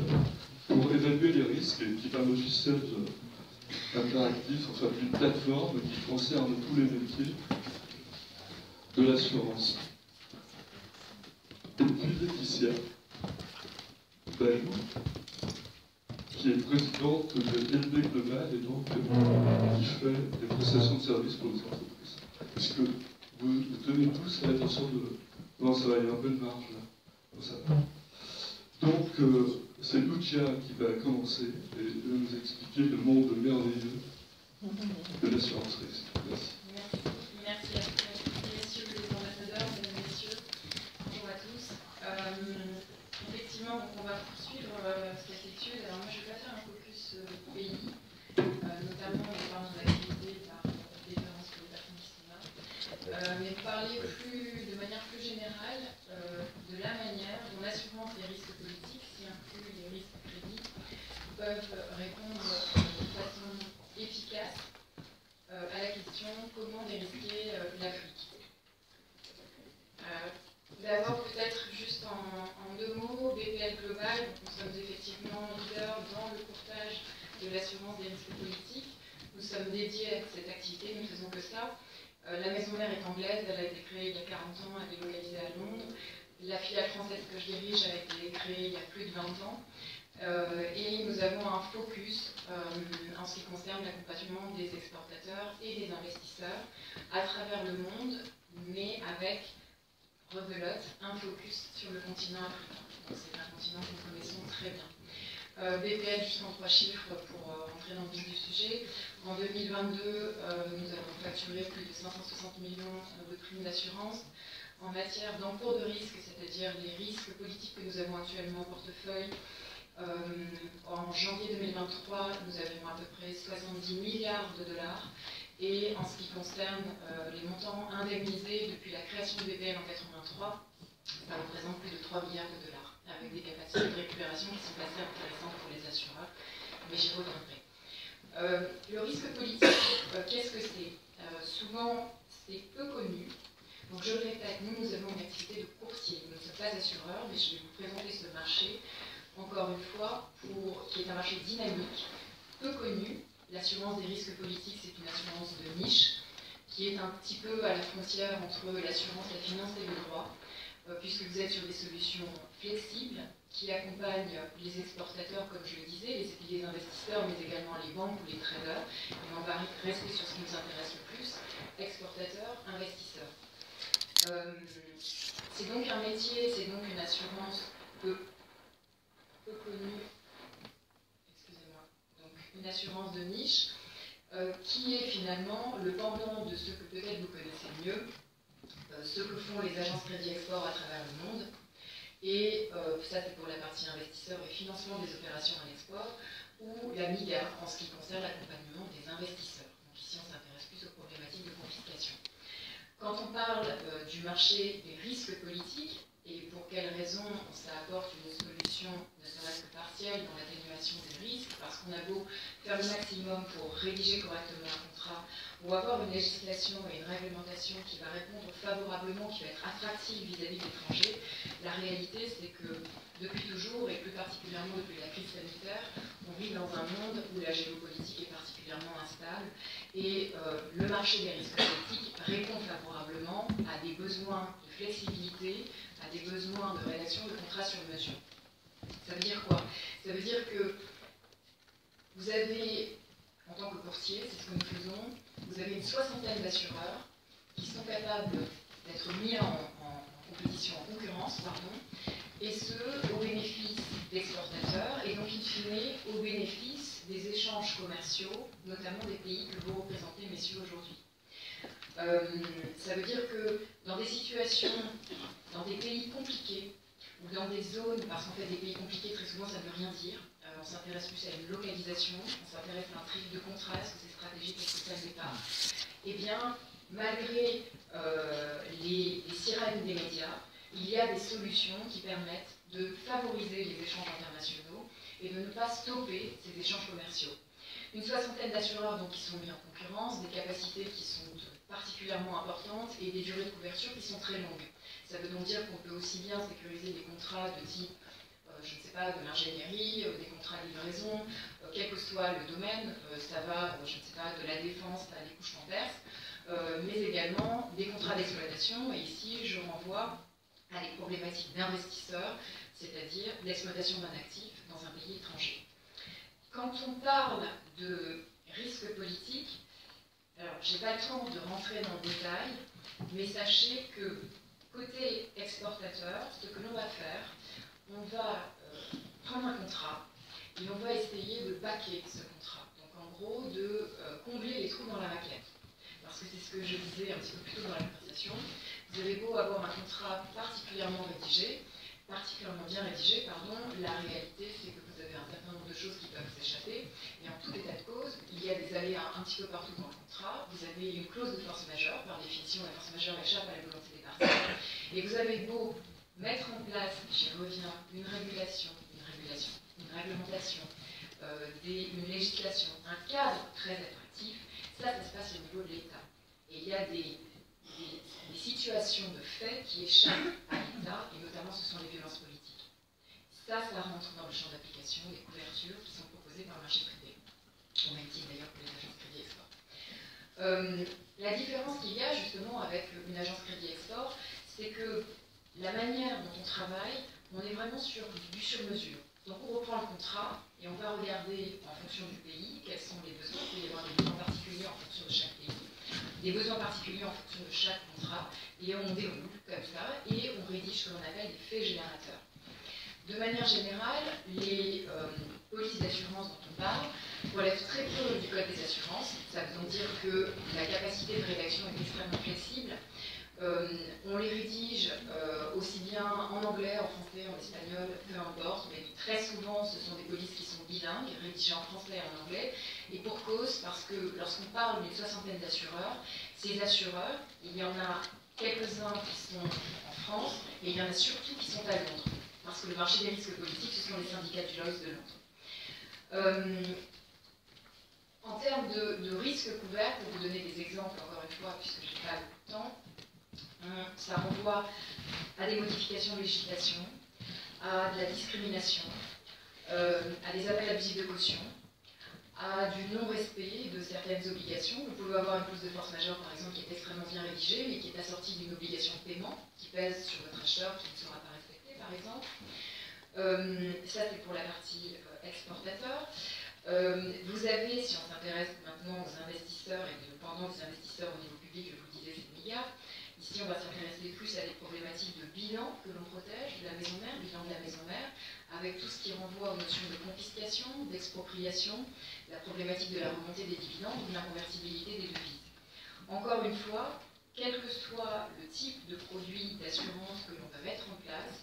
pour évaluer les risques, et qui est un logiciel interactif, enfin une plateforme qui concerne tous les métiers de l'assurance. Et puis Laetitia Ben, qui est présidente de LB Global et donc qui fait des prestations de services pour les entreprises. Est-ce que vous tenez tous à l'attention de... Non, ça va, il y a un peu de marge là. Comme ça. Donc, c'est Lucia qui va commencer et nous expliquer le monde merveilleux de l'assurance risque. Merci. Merci à tous, messieurs les ambassadeurs, mesdames, messieurs, bonjour à tous. Effectivement, donc on va poursuivre cette étude. Alors moi, je vais pas faire un focus pays, notamment en parlant de l'activité par différence que les personnes qui sont là, mais parler de manière plus générale de la manière dont l'assurance des risques politiques, qui inclut les risques crédits, peuvent répondre de façon efficace à la question comment dérisquer l'Afrique. D'abord, peut-être juste en deux mots, BPL Global, nous sommes effectivement leaders dans le courtage de l'assurance des risques politiques. Nous sommes dédiés à cette activité, nous ne faisons que ça. La maison mère est anglaise, elle a été créée il y a 40 ans, elle est localisée à Londres. La filiale française que je dirige a été créée il y a plus de 20 ans. Et nous avons un focus en ce qui concerne l'accompagnement des exportateurs et des investisseurs à travers le monde, mais avec, rebelote, un focus sur le continent africain. Donc c'est un continent que nous connaissons très bien. BPL, juste en 3 chiffres pour entrer dans le vif du sujet. En 2022, nous avons facturé plus de 560 millions de primes d'assurance. En matière d'encours de risque, c'est-à-dire les risques politiques que nous avons actuellement au portefeuille, en janvier 2023, nous avions à peu près 70 milliards de dollars. Et en ce qui concerne les montants indemnisés depuis la création de BPL en 1983, ça représente plus de 3 milliards de dollars, avec des capacités de récupération qui sont assez intéressantes pour les assureurs, mais j'y reviendrai. Le risque politique, qu'est-ce que c'est? Souvent, c'est peu connu. Donc je le répète, nous avons une activité de courtier, nous ne sommes pas assureurs, mais je vais vous présenter ce marché, encore une fois, qui est un marché dynamique, peu connu. L'assurance des risques politiques, c'est une assurance de niche, qui est un petit peu à la frontière entre l'assurance, la finance et le droit, puisque vous êtes sur des solutions flexibles, qui accompagnent les exportateurs, comme je le disais, les investisseurs, mais également les banques ou les traders. Et on va rester sur ce qui nous intéresse le plus, exportateurs, investisseurs. C'est donc un métier, c'est donc une assurance peu connue, excusez-moi, donc une assurance de niche, qui est finalement le pendant de ce que peut-être vous connaissez mieux, ce que font les agences crédit export à travers le monde. Et ça, c'est pour la partie investisseur et financement des opérations à l'export, ou la MIGA en ce qui concerne l'accompagnement des investisseurs. Donc ici, on s'intéresse plus aux problématiques de confiscation. Quand on parle du marché des risques politiques, et pour quelles raisons ça apporte une solution, ne serait-ce que partielle, dans l'atténuation des risques, parce qu'on a beau faire le maximum pour rédiger correctement un contrat, ou avoir une législation et une réglementation qui va répondre favorablement, qui va être attractive vis-à-vis de l'étranger, la réalité c'est que depuis toujours, et plus particulièrement depuis la crise sanitaire, on vit dans un monde où la géopolitique est particulièrement instable, et le marché des risques politiques répond favorablement à des besoins de flexibilité, à des besoins de rédaction de contrats sur mesure. Ça veut dire quoi? Ça veut dire que vous avez, en tant que courtier, c'est ce que nous faisons, vous avez une soixantaine d'assureurs qui sont capables d'être mis en compétition, en concurrence, et ce, au bénéfice d'exportateurs, et donc, in fine, au bénéfice des échanges commerciaux, notamment des pays que vous représentez, messieurs, aujourd'hui. Ça veut dire que dans des situations, dans des pays compliqués, ou dans des zones, parce qu'en fait des pays compliqués, très souvent ça ne veut rien dire, on s'intéresse plus à une localisation, on s'intéresse à un type de contrat, est-ce que c'est stratégique, est-ce que ça ne l'est pas? Eh bien, malgré les sirènes des médias, il y a des solutions qui permettent de favoriser les échanges internationaux et de ne pas stopper ces échanges commerciaux. Une soixantaine d'assureurs qui sont mis en concurrence, des capacités qui sont particulièrement importantes et des durées de couverture qui sont très longues. Ça veut donc dire qu'on peut aussi bien sécuriser des contrats de type, je ne sais pas, de l'ingénierie, des contrats de livraison, quel que soit le domaine, ça va, je ne sais pas, de la défense à des couches transverses, mais également des contrats d'exploitation, et ici je renvoie à des problématiques d'investisseurs, c'est-à-dire l'exploitation d'un actif dans un pays étranger. Quand on parle de risque politique, alors je n'ai pas le temps de rentrer dans le détail, mais sachez que côté exportateur, ce que l'on va faire, on va prendre un contrat et on va essayer de baquer ce contrat. Donc en gros, de combler les trous dans la raquette. Parce que c'est ce que je disais un petit peu plus tôt dans la conversation. Vous avez beau avoir un contrat particulièrement bien rédigé, la réalité c'est que vous avez un certain nombre de choses qui peuvent s'échapper, et en tout état de cause, il y a des aléas un petit peu partout dans le contrat, vous avez une clause de force majeure, par définition la force majeure échappe à la volonté des parties, et vous avez beau mettre en place, j'y reviens, une réglementation, une législation, un cadre très attractif, Ça se passe au niveau de l'État. Et il y a des situations de fait qui échappent à l'État, et notamment ce sont les violences politiques. Ça rentre dans le champ d'application des couvertures qui sont proposées par le marché privé, au même titre d'ailleurs que les agences crédit export. La différence qu'il y a justement avec une agence crédit export, c'est que la manière dont on travaille, on est vraiment sur du sur-mesure. Donc on reprend le contrat et on va regarder en fonction du pays quels sont les besoins. Il peut y avoir des besoins particuliers en fonction de chaque pays, des besoins particuliers en fonction de chaque contrat, et on déroule comme ça et on rédige ce que l'on appelle des faits générateurs. De manière générale, les polices d'assurance dont on parle relèvent très peu du code des assurances. Ça veut donc dire que la capacité de rédaction est extrêmement flexible. On les rédige aussi bien en anglais, en français, en espagnol, peu importe, mais très souvent ce sont des polices qui sont bilingues, rédigées en français et en anglais, et pour cause, parce que lorsqu'on parle d'une soixantaine d'assureurs, ces assureurs, il y en a quelques-uns qui sont en France, et il y en a surtout qui sont à Londres, parce que le marché des risques politiques, ce sont les syndicats du Lloyd's de Londres. En termes de risques couverts, pour vous donner des exemples, encore une fois, puisque je n'ai pas beaucoup de temps, ça renvoie à des modifications de législation, à de la discrimination, à des appels abusifs de caution, à du non-respect de certaines obligations. Vous pouvez avoir une clause de force majeure, par exemple, qui est extrêmement bien rédigée, mais qui est assortie d'une obligation de paiement, qui pèse sur votre acheteur, qui ne sera pas respectée, par exemple. Ça, c'est pour la partie exportateur. Vous avez, si on s'intéresse maintenant aux investisseurs et dépendant des investisseurs au niveau public, je vous le disais, c'est le milliard. Ici, on va s'intéresser plus à des problématiques de bilan que l'on protège, de la maison mère, bilan de la maison mère, avec tout ce qui renvoie aux notions de confiscation, d'expropriation, la problématique de la remontée des dividendes ou de l'inconvertibilité des devises. Encore une fois, quel que soit le type de produit d'assurance que l'on va mettre en place,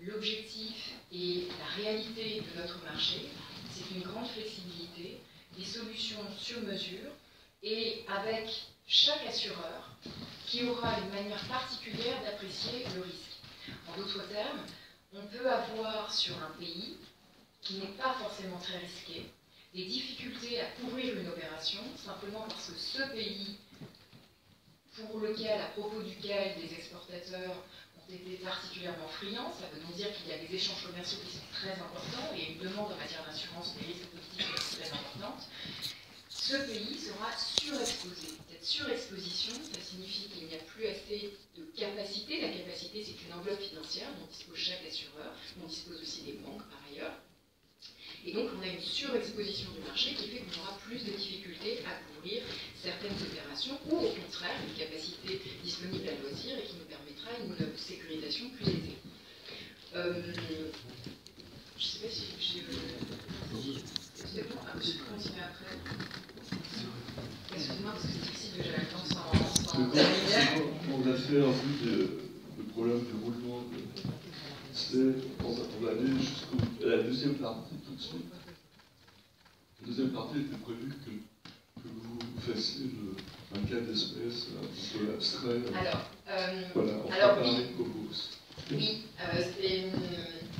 l'objectif et la réalité de notre marché, c'est une grande flexibilité, des solutions sur mesure, et avec chaque assureur qui aura une manière particulière d'apprécier le risque. En d'autres termes, on peut avoir sur un pays qui n'est pas forcément très risqué des difficultés à couvrir une opération simplement parce que ce pays pour lequel, à propos duquel des exportateurs ont été particulièrement friands, ça veut donc dire qu'il y a des échanges commerciaux qui sont très importants et une demande en matière d'assurance des risques politiques est très importante. Ce pays sera surexposé. Cette surexposition, ça signifie qu'il n'y a plus assez de capacité. La capacité, c'est une enveloppe financière dont dispose chaque assureur, dont dispose aussi des banques par ailleurs. Et donc, on a une surexposition du marché qui fait qu'on aura plus de difficultés à couvrir certaines opérations ou au contraire, une capacité disponible à loisir et qui nous permettra une sécurisation plus aisée. Je ne sais pas si j'ai... C'est bon, je peux continuer après. Excusez-moi, parce que c'est difficile de gérer le temps sans on a fait un peu de problème de roulement. On va aller jusqu'à la deuxième partie tout de suite. La deuxième partie était prévue que vous fassiez un cas d'espèce un peu abstrait. Alors, voilà, on alors va parler de Cobos. Oui,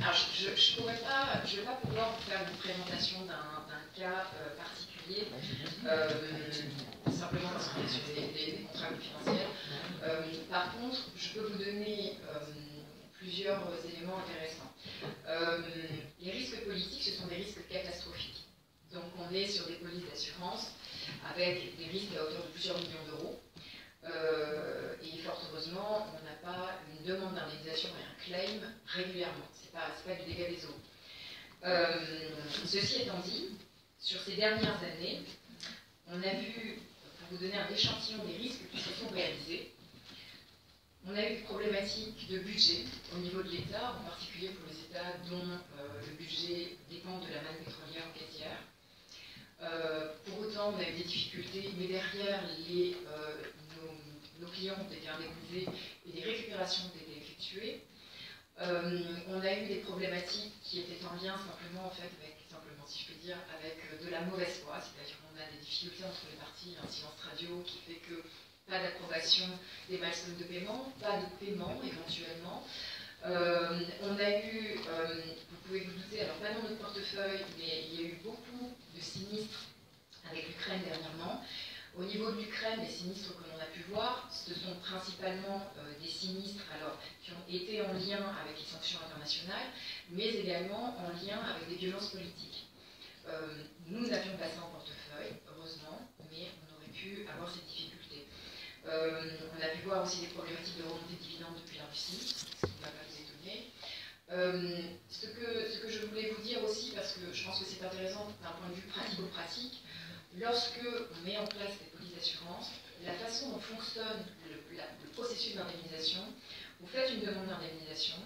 alors je ne vais pas pouvoir vous faire une présentation d'un cas particulier, simplement parce qu'on est sur des contrats confidentiels. Par contre, je peux vous donner plusieurs éléments intéressants. Les risques politiques, ce sont des risques catastrophiques. Donc on est sur des polices d'assurance avec des risques à hauteur de plusieurs millions d'euros. Et fort heureusement, on n'a pas une demande d'indemnisation et un claim régulièrement. Ce n'est pas du dégât des eaux. Ceci étant dit, sur ces dernières années, on a vu, pour vous donner un échantillon des risques qui se sont réalisés, on a eu des problématiques de budget au niveau de l'État, en particulier pour les États dont le budget dépend de la manne pétrolière ou gazière. Pour autant, on a eu des difficultés, mais derrière, nos clients ont été indemnisés et des récupérations ont été effectuées. On a eu des problématiques qui étaient en lien simplement, en fait, si je peux dire, avec de la mauvaise foi, c'est-à-dire qu'on a des difficultés entre les parties, un silence radio qui fait que pas d'approbation des milestones de paiement, pas de paiement éventuellement. On a eu, vous pouvez vous douter, alors pas dans notre portefeuille, mais il y a eu beaucoup de sinistres avec l'Ukraine dernièrement. Au niveau de l'Ukraine, les sinistres que l'on a pu voir, ce sont principalement des sinistres qui ont été en lien avec les sanctions internationales, mais également en lien avec des violences politiques. Nous avions pas ça en portefeuille, heureusement, mais on aurait pu avoir cette difficulté. On a pu voir aussi des problématiques de remontée de dividendes depuis la Russie, ce qui ne va pas vous étonner. Ce que je voulais vous dire aussi, parce que je pense que c'est intéressant d'un point de vue pratico-pratique, lorsque on met en place des polices d'assurance, la façon dont fonctionne le processus d'indemnisation, vous faites une demande d'indemnisation,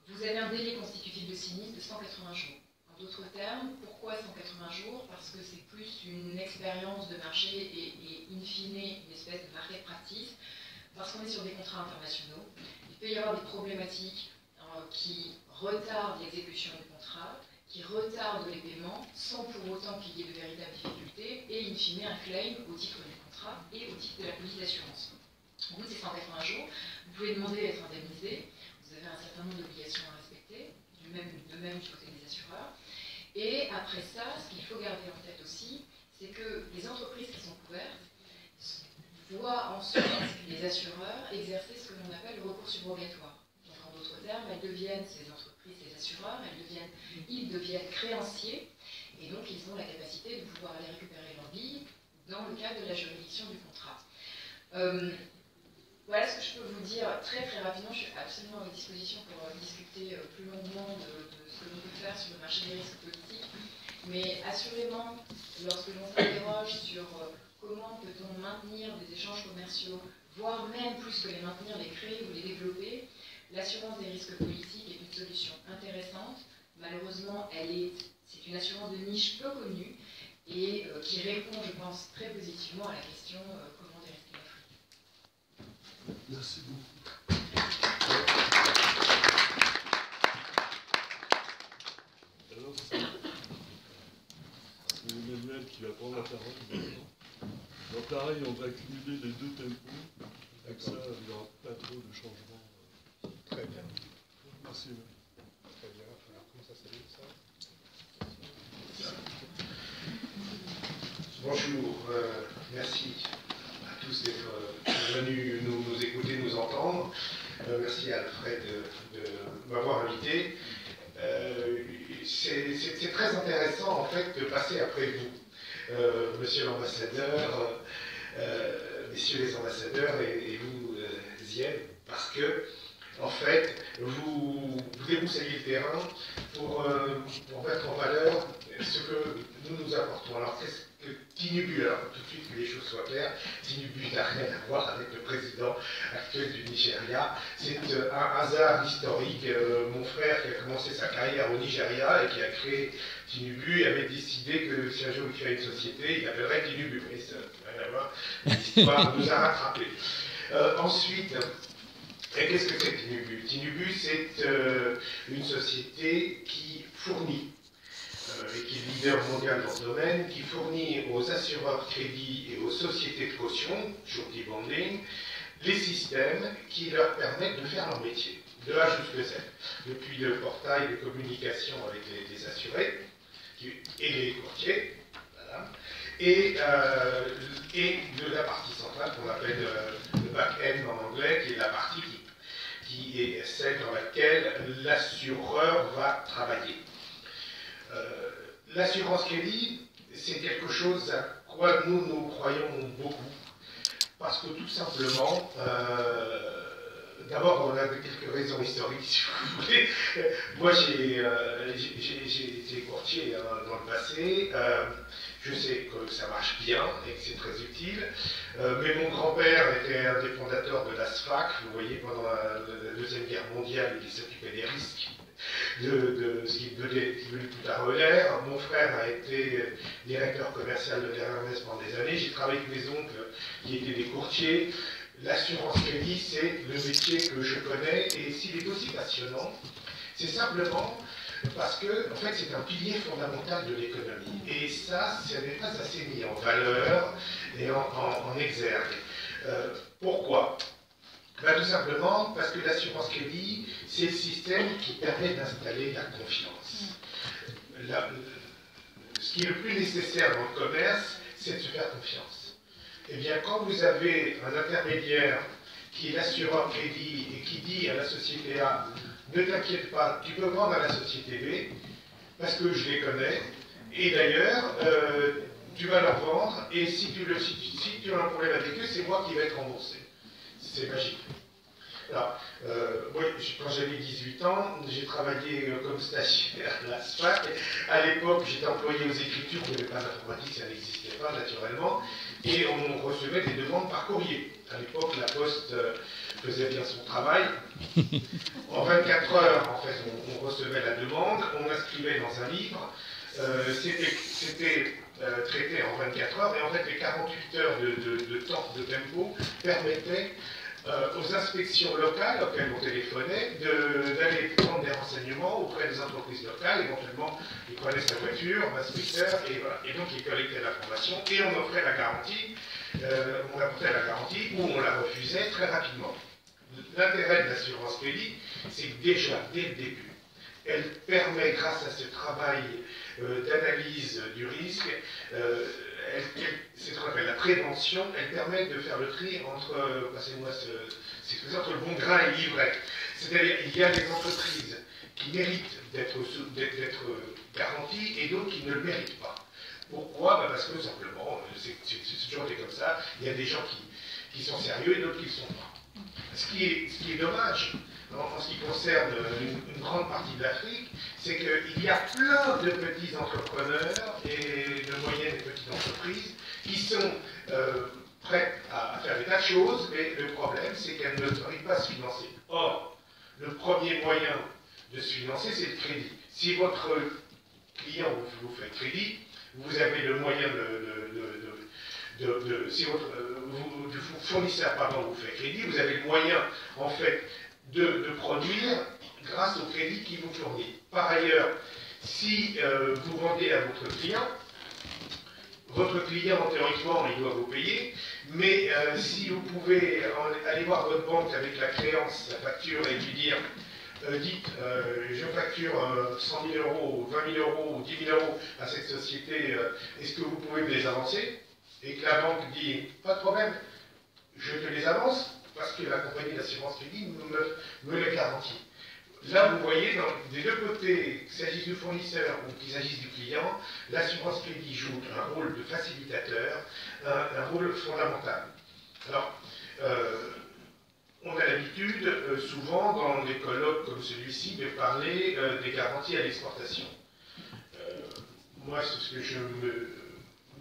vous avez un délai constitutif de sinistre de 180 jours. En d'autres termes, pourquoi 180 jours? Parce que c'est plus une expérience de marché et in fine une espèce de market practice, parce qu'on est sur des contrats internationaux. Il peut y avoir des problématiques qui retardent l'exécution du contrat, qui retardent les paiements, sans pour autant qu'il y ait de véritables difficultés, et in fine un claim au titre du contrat et au titre de la police d'assurance. Au bout de ces 180 jours, vous pouvez demander à être indemnisé, vous avez un certain nombre d'obligations à respecter, de même du côté des assureurs. Et après ça, ce qu'il faut garder en tête aussi, c'est que les entreprises qui sont couvertes voient ensuite les assureurs exercer ce que l'on appelle le recours subrogatoire. Donc en d'autres termes, elles deviennent, ces entreprises, ces assureurs, ils deviennent créanciers, et donc ils ont la capacité de pouvoir aller récupérer leur bille dans le cadre de la juridiction du contrat. Voilà ce que je peux vous dire très rapidement. Je suis absolument à votre disposition pour discuter plus longuement de ce que l'on peut faire sur le marché des risques politiques. Mais assurément, lorsque l'on s'interroge sur comment peut-on maintenir des échanges commerciaux, voire même plus que les maintenir, les créer ou les développer, l'assurance des risques politiques est une solution intéressante. Malheureusement, c'est une assurance de niche peu connue et qui répond, je pense, très positivement à la question comment dérisquer l'Afrique. Merci beaucoup. Alors, c'est Emmanuel qui va prendre la parole maintenant. Alors pareil, on va accumuler les deux tempos. Avec ça, il n'y aura pas trop de changements. Très bien. Merci. Très bien. Alors, comment ça s'appelle ça? Bonjour. Merci à tous d'être venus nous écouter, nous entendre. Merci à Alfred de m'avoir invité. C'est très intéressant en fait de passer après vous, monsieur l'ambassadeur, messieurs les ambassadeurs et vous, Zied, parce que en fait vous débroussaillez le terrain pour mettre en valeur ce que nous apportons. Alors qu'est-ce que Tinubu, alors tout de suite que les choses soient claires, Tinubu n'a rien à voir avec le président actuel du Nigeria. C'est un hasard historique. Mon frère qui a commencé sa carrière au Nigeria et qui a créé Tinubu avait décidé que si un jour il créait une société, il appellerait Tinubu. Mais ça n'a rien à voir. L'histoire nous a rattrapés. Ensuite, qu'est-ce que c'est Tinubu? Tinubu, c'est une société qui fournit et qui est leader mondial dans ce domaine, qui fournit aux assureurs crédits et aux sociétés de caution, surety bonding, les systèmes qui leur permettent de faire leur métier, de A jusqu'à Z, depuis le portail de communication avec les assurés et les courtiers, voilà, et de la partie centrale qu'on appelle le back-end en anglais, qui est la partie qui est celle dans laquelle l'assureur va travailler. L'assurance crédit, c'est quelque chose à quoi nous croyons beaucoup, parce que tout simplement, d'abord on a quelques raisons historiques si vous voulez. Moi j'ai été courtier dans le passé, je sais que ça marche bien et que c'est très utile, mais mon grand-père était un des fondateurs de la SFAC, vous voyez, pendant la Deuxième Guerre mondiale, il s'occupait des risques de ce qui est devenu tout à relais. Mon frère a été directeur commercial de l'Hermès pendant des années. J'ai travaillé avec mes oncles qui étaient des courtiers. L'assurance crédit, c'est le métier que je connais, et s'il est aussi passionnant, c'est simplement parce que, en fait, c'est un pilier fondamental de l'économie. Et ça, ce n'est pas assez mis en valeur et en exergue. Pourquoi? Ben, tout simplement parce que l'assurance crédit, c'est le système qui permet d'installer la confiance. Ce qui est le plus nécessaire dans le commerce, c'est de se faire confiance. Eh bien, quand vous avez un intermédiaire qui est l'assureur crédit et qui dit à la société A, ne t'inquiète pas, tu peux vendre à la société B, parce que je les connais, et d'ailleurs, tu vas leur vendre, et si tu as un problème avec eux, c'est moi qui vais être remboursé. C'est magique. Alors, moi, quand j'avais 18 ans, j'ai travaillé comme stagiaire à la SPAC. À l'époque, j'étais employé aux écritures, il n'y avait pas d'informatique, ça n'existait pas naturellement, et on recevait des demandes par courrier. À l'époque, la Poste faisait bien son travail. En 24 heures, en fait, on recevait la demande, on inscrivait dans un livre. C'était traité en 24 heures, et en fait, les 48 heures de temps de tempo permettaient aux inspections locales auxquelles on téléphonait d'aller prendre des renseignements auprès des entreprises locales. Éventuellement, ils prenaient sa voiture, l'inspecteur, et voilà. Et donc, ils collectaient l'information et on offrait la garantie, on apportait la garantie ou on la refusait très rapidement. L'intérêt de l'assurance crédit, c'est que déjà, dès le début, elle permet, grâce à ce travail d'analyse du risque, c'est ce qu'on appelle la prévention, elle permet de faire le tri entre, passez-moi entre le bon grain et l'ivraie. C'est-à-dire, il y a des entreprises qui méritent d'être garanties et d'autres qui ne le méritent pas. Pourquoi? Parce que simplement, c'est toujours été comme ça, il y a des gens qui sont sérieux et d'autres qui ne le sont pas. Ce qui est dommage, en ce qui concerne une grande partie de l'Afrique, c'est qu'il y a plein de petits entrepreneurs et de moyennes et petites entreprises qui sont prêtes à faire des tas de choses, mais le problème, c'est qu'elles n'arrivent pas à se financer. Or, le premier moyen de se financer, c'est le crédit. Si votre client vous fait crédit, vous avez le moyen si votre fournisseur vous fait crédit, vous avez le moyen, en fait, de produire grâce au crédit qu'il vous fournit. Par ailleurs, si vous vendez à votre client, théoriquement, il doit vous payer, mais si vous pouvez aller voir votre banque avec la créance, la facture, et lui dire dites, je facture 100 000 euros, 20 000 euros ou 10 000 euros à cette société, est-ce que vous pouvez me les avancer? Et que la banque dit, pas de problème, je te les avance, parce que la compagnie d'assurance crédit me les garantit. Là, vous voyez, des deux côtés, qu'il s'agisse du fournisseur ou qu'il s'agisse du client, l'assurance crédit joue un rôle de facilitateur, un rôle fondamental. Alors, on a l'habitude, souvent, dans des colloques comme celui-ci, de parler des garanties à l'exportation. Moi, c'est ce que je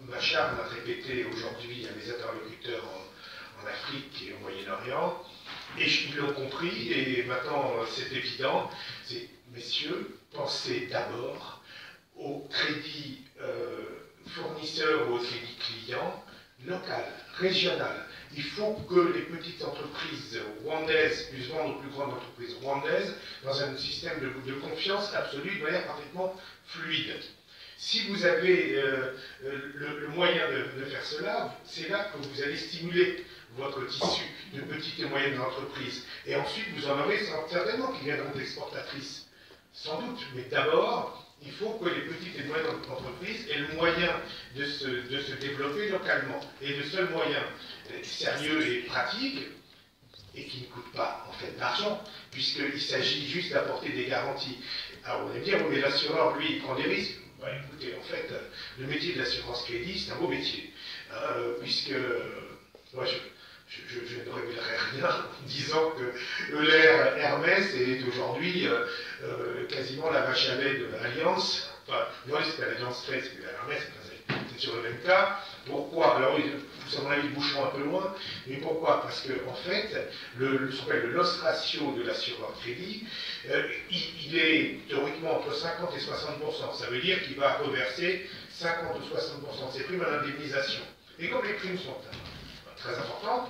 m'acharne à répéter aujourd'hui à mes interlocuteurs en Afrique et au Moyen-Orient, et ils l'ont compris, et maintenant c'est évident, c'est, messieurs, pensez d'abord au crédit fournisseur ou au crédit client local, régional. Il faut que les petites entreprises rwandaises puissent vendre aux plus grandes entreprises rwandaises dans un système de confiance absolue, de manière parfaitement fluide. Si vous avez le moyen de faire cela, c'est là que vous allez stimuler votre tissu de petites et moyennes entreprises. Et ensuite, vous en aurez certainement qui viendront d'exportatrices, sans doute. Mais d'abord, il faut que les petites et moyennes entreprises aient le moyen de se développer localement. Et le seul moyen sérieux et pratique, et qui ne coûte pas en fait d'argent, puisqu'il s'agit juste d'apporter des garanties. Alors on va dire, oui, mais l'assureur, lui, il prend des risques. Bah, écoutez, en fait, le métier de l'assurance crédit, c'est un beau métier, puisque moi, je ne révélerai rien en disant que Euler Hermès est aujourd'hui quasiment la vache à lait de l'Alliance. Enfin, non, c'est l'Alliance 13, mais Hermès, c'est sur le même cas. Pourquoi? Alors, vous à mon avis, boucheront un peu loin, mais pourquoi? Parce que, en fait, ce qu'on appelle le loss ratio de l'assureur crédit, il est théoriquement entre 50 et 60%. Ça veut dire qu'il va reverser 50 ou 60% de ses primes à l'indemnisation. Et comme les primes sont très importantes,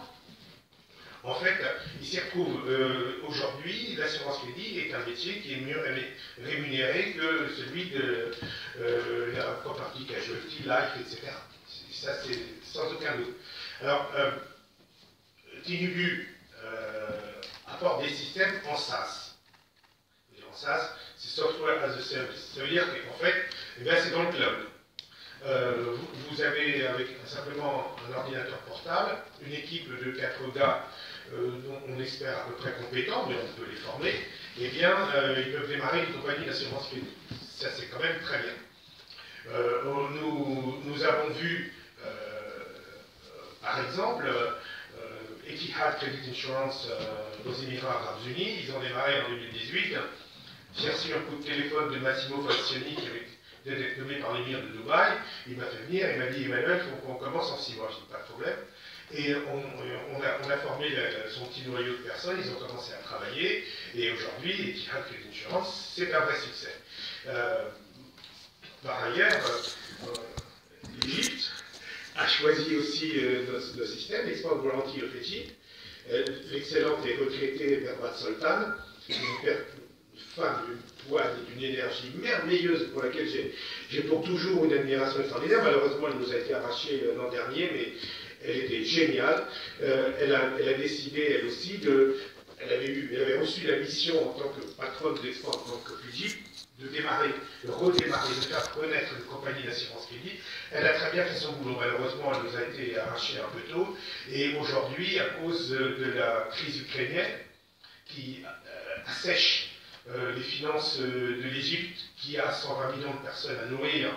en fait, il s'y retrouve aujourd'hui, l'assurance crédit est un métier qui est mieux rémunéré que celui de la property casualty, life, etc. Ça, c'est sans aucun doute. Alors, Tinubu apporte des systèmes en SaaS. Et en SaaS, c'est Software as a Service. Ça veut dire qu'en fait, c'est dans le cloud. Vous avez avec simplement un ordinateur portable, une équipe de 4 gars dont on espère à peu près compétents, mais on peut les former, eh bien, ils peuvent démarrer une compagnie d'assurance crédit. Ça, c'est quand même très bien. Nous avons vu, par exemple, Etihad Credit Insurance aux Émirats Arabes Unis, ils ont démarré en 2018. J'ai reçu un coup de téléphone de Massimo Falcioni, qui avait été nommé par l'émir de Dubaï. Il m'a fait venir, il m'a dit Emmanuel, il faut qu'on commence en 6 mois. Je dis pas de problème. Et on a formé son petit noyau de personnes, ils ont commencé à travailler, et aujourd'hui, Etihad Credit Insurance, c'est un vrai succès. Par ailleurs, l'Égypte a choisi aussi notre système, Export Guarantee of Egypt. L'excellente et retraitée Berbat Soltan, une femme d'une poigne et d'une énergie merveilleuse pour laquelle j'ai pour toujours une admiration extraordinaire. Malheureusement, elle nous a été arrachée l'an dernier, mais elle était géniale. Elle a décidé, elle aussi, elle avait reçu la mission en tant que patronne d'Export Bank of Egypt de redémarrer, de faire connaître une compagnie d'assurance crédit. Elle a très bien fait son boulot. Malheureusement, elle nous a été arrachée un peu tôt. Et aujourd'hui, à cause de la crise ukrainienne, qui assèche les finances de l'Égypte, qui a 120 millions de personnes à nourrir,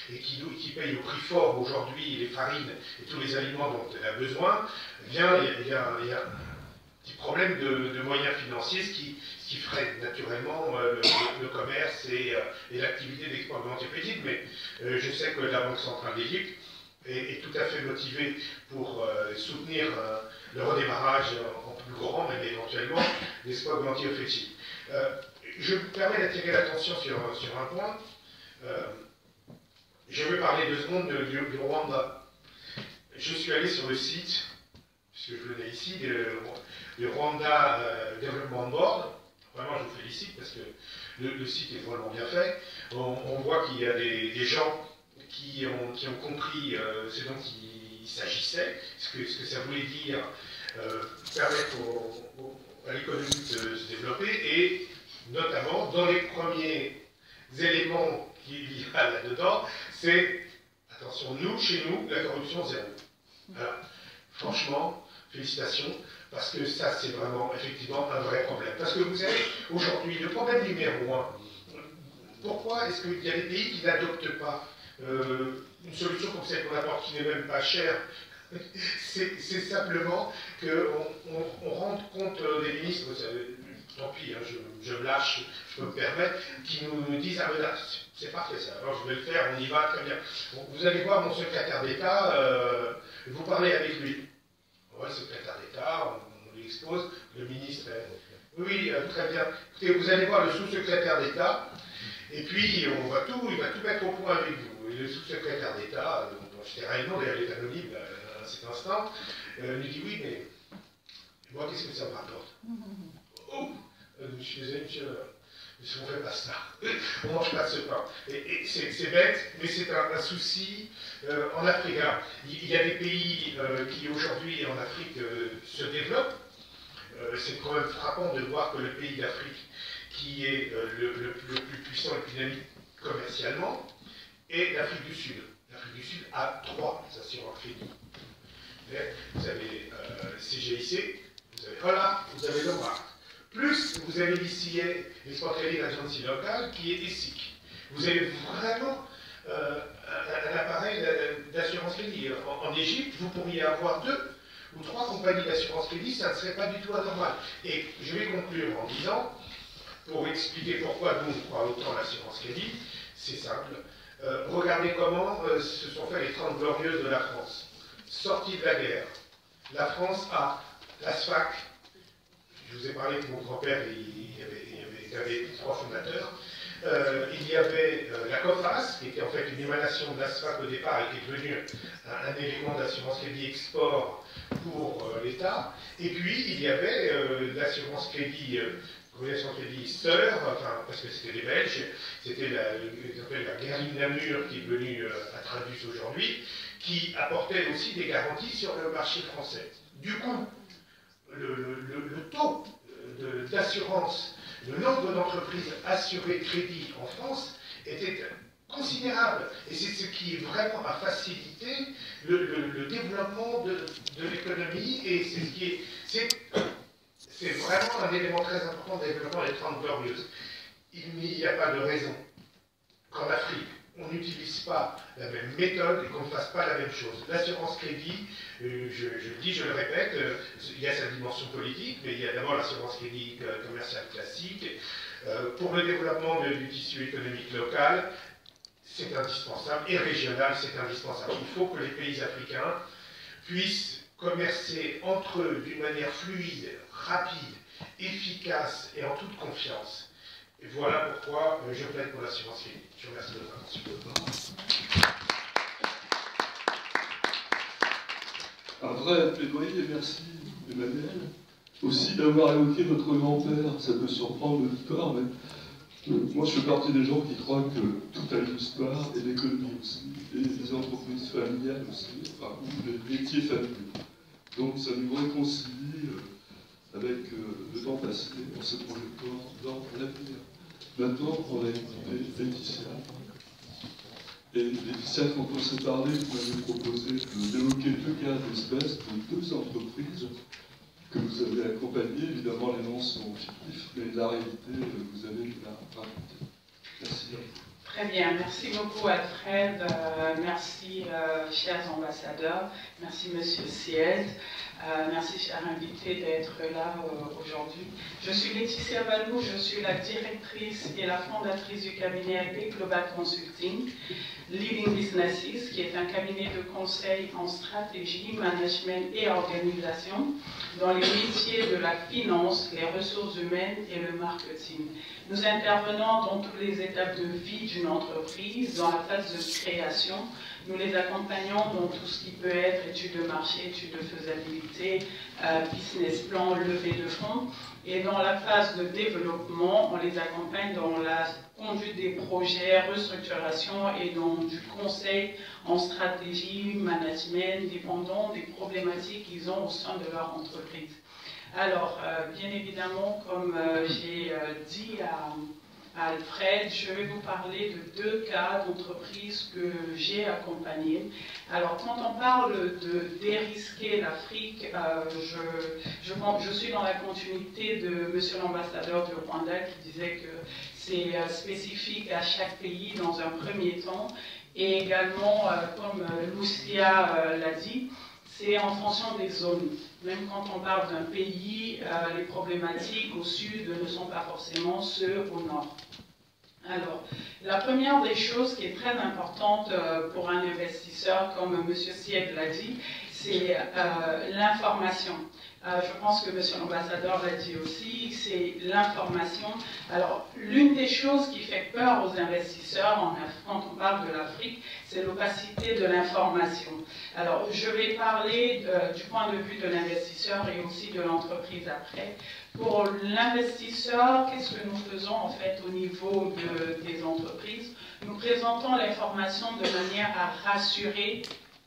et qui paye au prix fort aujourd'hui les farines et tous les aliments dont elle a besoin, eh bien, il y a un petit problème de moyens financiers, ce qui freine naturellement le commerce et l'activité d'export de mais je sais que la Banque centrale d'Égypte est tout à fait motivée pour soutenir le redémarrage en plus grand, même éventuellement, d'export de Egypt. Je me permets d'attirer l'attention sur un point. Je vais parler 2 secondes du Rwanda. Je suis allé sur le site, puisque je venais ici, du Rwanda Development Board. Vraiment, je vous félicite parce que le site est vraiment bien fait. On voit qu'il y a des gens qui ont compris ce dont il s'agissait, ce que ça voulait dire permettre à l'économie de se développer, et notamment dans les premiers éléments qu'il y a là-dedans, c'est, attention, chez nous, la corruption zéro. Alors, franchement, félicitations, parce que ça, c'est vraiment, effectivement, un vrai problème. Parce que vous savez, aujourd'hui, le problème numéro 1, pourquoi est-ce qu'il y a des pays qui n'adoptent pas une solution comme celle qu'on apporte, qui n'est même pas chère? C'est simplement qu'on rende compte des ministres, tant pis, hein, je me lâche, je peux me permettre, qui nous disent « Ah ben là, c'est parfait ça, alors je vais le faire, on y va, très bien. » Vous allez voir mon secrétaire d'État, vous parlez avec lui. Ouais, le secrétaire d'État, on lui expose, le ministre, oui, très bien. Écoutez, vous allez voir le sous-secrétaire d'État, et puis il va tout mettre au point avec vous. Et le sous-secrétaire d'État, je dirais réellement, d'ailleurs il est anonyme à cet instant, lui dit « Oui, mais moi, qu'est-ce que ça me rapporte ?» Oh, je suis désolé, monsieur, on ne fait pas ça. On ne mange pas de ce pain. Et c'est bête, mais c'est un souci en Afrique. Alors, il y a des pays qui aujourd'hui en Afrique se développent. C'est quand même frappant de voir que le pays d'Afrique qui est le plus puissant, le plus dynamique commercialement, est l'Afrique du Sud. L'Afrique du Sud a 3 assureurs crédits. Vous avez CGIC, vous avez Hola, vous avez Lombard. Plus, vous avez l'ICA, l'Export Credit Agency locale, qui est ESIC. Vous avez vraiment un appareil d'assurance crédit. En Égypte, vous pourriez avoir 2 ou 3 compagnies d'assurance crédit, ça ne serait pas du tout anormal. Et je vais conclure en disant, pour expliquer pourquoi nous, on croit autant à l'assurance crédit, c'est simple. Regardez comment se sont fait les 30 glorieuses de la France. Sortie de la guerre, la France a la SFAC. Je vous ai parlé de mon grand-père, il y avait 3 fondateurs. Il y avait la COFAS, qui était en fait une émanation de la SFAC au départ, et qui est devenue un élément d'assurance crédit export pour l'État. Et puis, il y avait l'assurance crédit, sœur, enfin, parce que c'était des Belges, c'était la Guerline Namur, qui est devenue Atradus aujourd'hui, qui apportait aussi des garanties sur le marché français. Du coup, le taux d'assurance, le nombre d'entreprises assurées crédit en France était considérable. Et c'est ce qui vraiment a facilité le développement de l'économie, et c'est ce qui est... C'est vraiment un élément très important du développement des 30 Glorieuses. Il n'y a pas de raison qu'en Afrique, on n'utilise pas la même méthode et qu'on ne fasse pas la même chose. L'assurance crédit, je le dis, je le répète, il y a sa dimension politique, mais il y a d'abord l'assurance crédit commerciale classique. Pour le développement du tissu économique local, c'est indispensable, et régional, c'est indispensable. Il faut que les pays africains puissent commercer entre eux d'une manière fluide, rapide, efficace et en toute confiance. Et voilà pourquoi je plaide pour l'assurance crédit. Je vous remercie de votre attention. Un vrai plaidoyer, merci Emmanuel. Aussi d'avoir évoqué votre grand-père, ça peut surprendre l'auditoire, mais moi je fais partie des gens qui croient que tout a une histoire, et l'économie aussi, et les entreprises familiales aussi, enfin, ou les métiers familiaux. Donc ça nous réconcilie avec le temps passé en se projetant dans l'avenir. Maintenant, on a écouté Laetitia. Et Laetitia, quand on s'est parlé, vous m'avez proposé d'évoquer deux cas d'espèce de deux entreprises que vous avez accompagnées. Évidemment, les noms sont fictifs, mais la réalité, vous allez nous la raconter. Merci. Très bien, merci beaucoup Alfred, merci chers ambassadeurs, merci Monsieur Sied, merci chers invités d'être là aujourd'hui. Je suis Laetitia Balou, je suis la directrice et la fondatrice du cabinet LP Global Consulting, Leading Businesses, qui est un cabinet de conseil en stratégie, management et organisation dans les métiers de la finance, les ressources humaines et le marketing. Nous intervenons dans toutes les étapes de vie d'une entreprise, dans la phase de création. Nous les accompagnons dans tout ce qui peut être études de marché, études de faisabilité, business plan, levée de fonds. Et dans la phase de développement, on les accompagne dans la conduite des projets, restructuration et dans du conseil en stratégie, management, dépendant des problématiques qu'ils ont au sein de leur entreprise. Alors, bien évidemment, comme j'ai dit à Alfred, je vais vous parler de deux cas d'entreprises que j'ai accompagnées. Alors, quand on parle de dérisquer l'Afrique, je suis dans la continuité de monsieur l'ambassadeur du Rwanda qui disait que c'est spécifique à chaque pays dans un premier temps. Et également, comme Lucia l'a dit, c'est en fonction des zones. Même quand on parle d'un pays, les problématiques au sud ne sont pas forcément ceux au nord. Alors, la première des choses qui est très importante pour un investisseur, comme M. Sied l'a dit, c'est l'information. Je pense que M. l'ambassadeur l'a dit aussi, c'est l'information. Alors, l'une des choses qui fait peur aux investisseurs quand on parle de l'Afrique, c'est l'opacité de l'information. Alors, je vais parler du point de vue de l'investisseur et aussi de l'entreprise après. Pour l'investisseur, qu'est-ce que nous faisons en fait au niveau des entreprises? Nous présentons l'information de manière à rassurer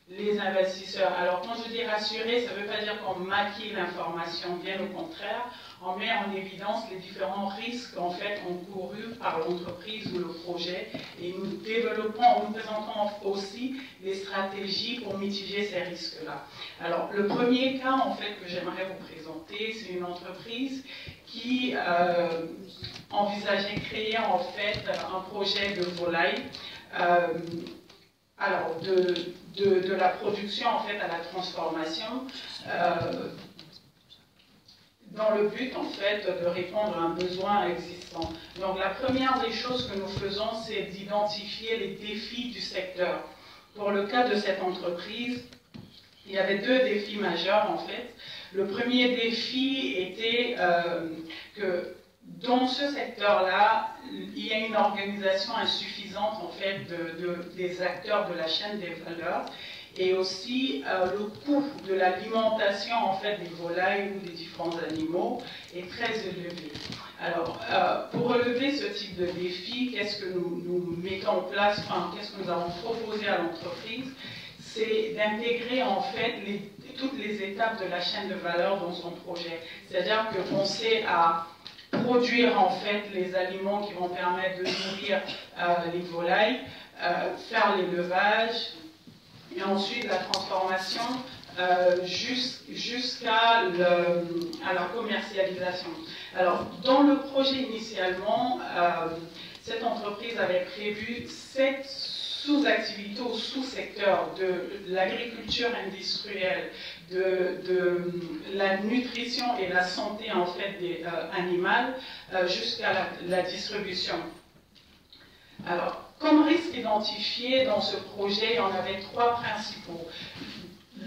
les investisseurs. Alors, quand je dis rassurer, ça ne veut pas dire qu'on maquille l'information, bien au contraire, on met en évidence les différents risques en fait encourus par l'entreprise ou le projet, et nous présentons aussi des stratégies pour mitiger ces risques-là. Alors, le premier cas en fait que j'aimerais vous présenter, c'est une entreprise qui envisageait créer en fait un projet de volaille. Alors, de la production en fait à la transformation, dans le but en fait de répondre à un besoin existant. Donc la première des choses que nous faisons, c'est d'identifier les défis du secteur. Pour le cas de cette entreprise, il y avait deux défis majeurs en fait. Le premier défi était que dans ce secteur-là, il y a une organisation insuffisante en fait des acteurs de la chaîne des valeurs, et aussi le coût de l'alimentation en fait des volailles ou des différents animaux est très élevé. Alors, pour relever ce type de défi, qu'est-ce que nous mettons en place, enfin, qu'est-ce que nous avons proposé à l'entreprise? C'est d'intégrer en fait toutes les étapes de la chaîne de valeur dans son projet. C'est-à-dire que penser à produire en fait les aliments qui vont permettre de nourrir les volailles, faire l'élevage et ensuite la transformation jusqu'à la commercialisation. Alors, dans le projet initialement, cette entreprise avait prévu 7 sous-activités ou sous-secteurs de l'agriculture industrielle, de la nutrition et la santé en fait animale jusqu'à la distribution. Alors, comme risque identifié dans ce projet, il y en avait 3 principaux.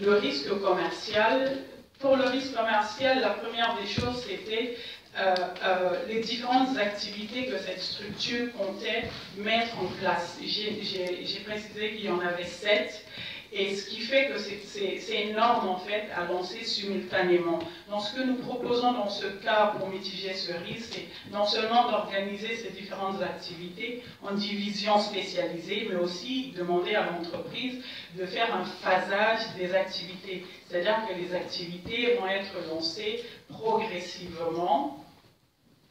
Le risque commercial. Pour le risque commercial, la première des choses, c'était les différentes activités que cette structure comptait mettre en place. J'ai précisé qu'il y en avait 7, et ce qui fait que c'est énorme en fait à lancer simultanément. Donc ce que nous proposons dans ce cas pour mitiger ce risque, c'est non seulement d'organiser ces différentes activités en divisions spécialisées, mais aussi demander à l'entreprise de faire un phasage des activités. C'est-à-dire que les activités vont être lancées progressivement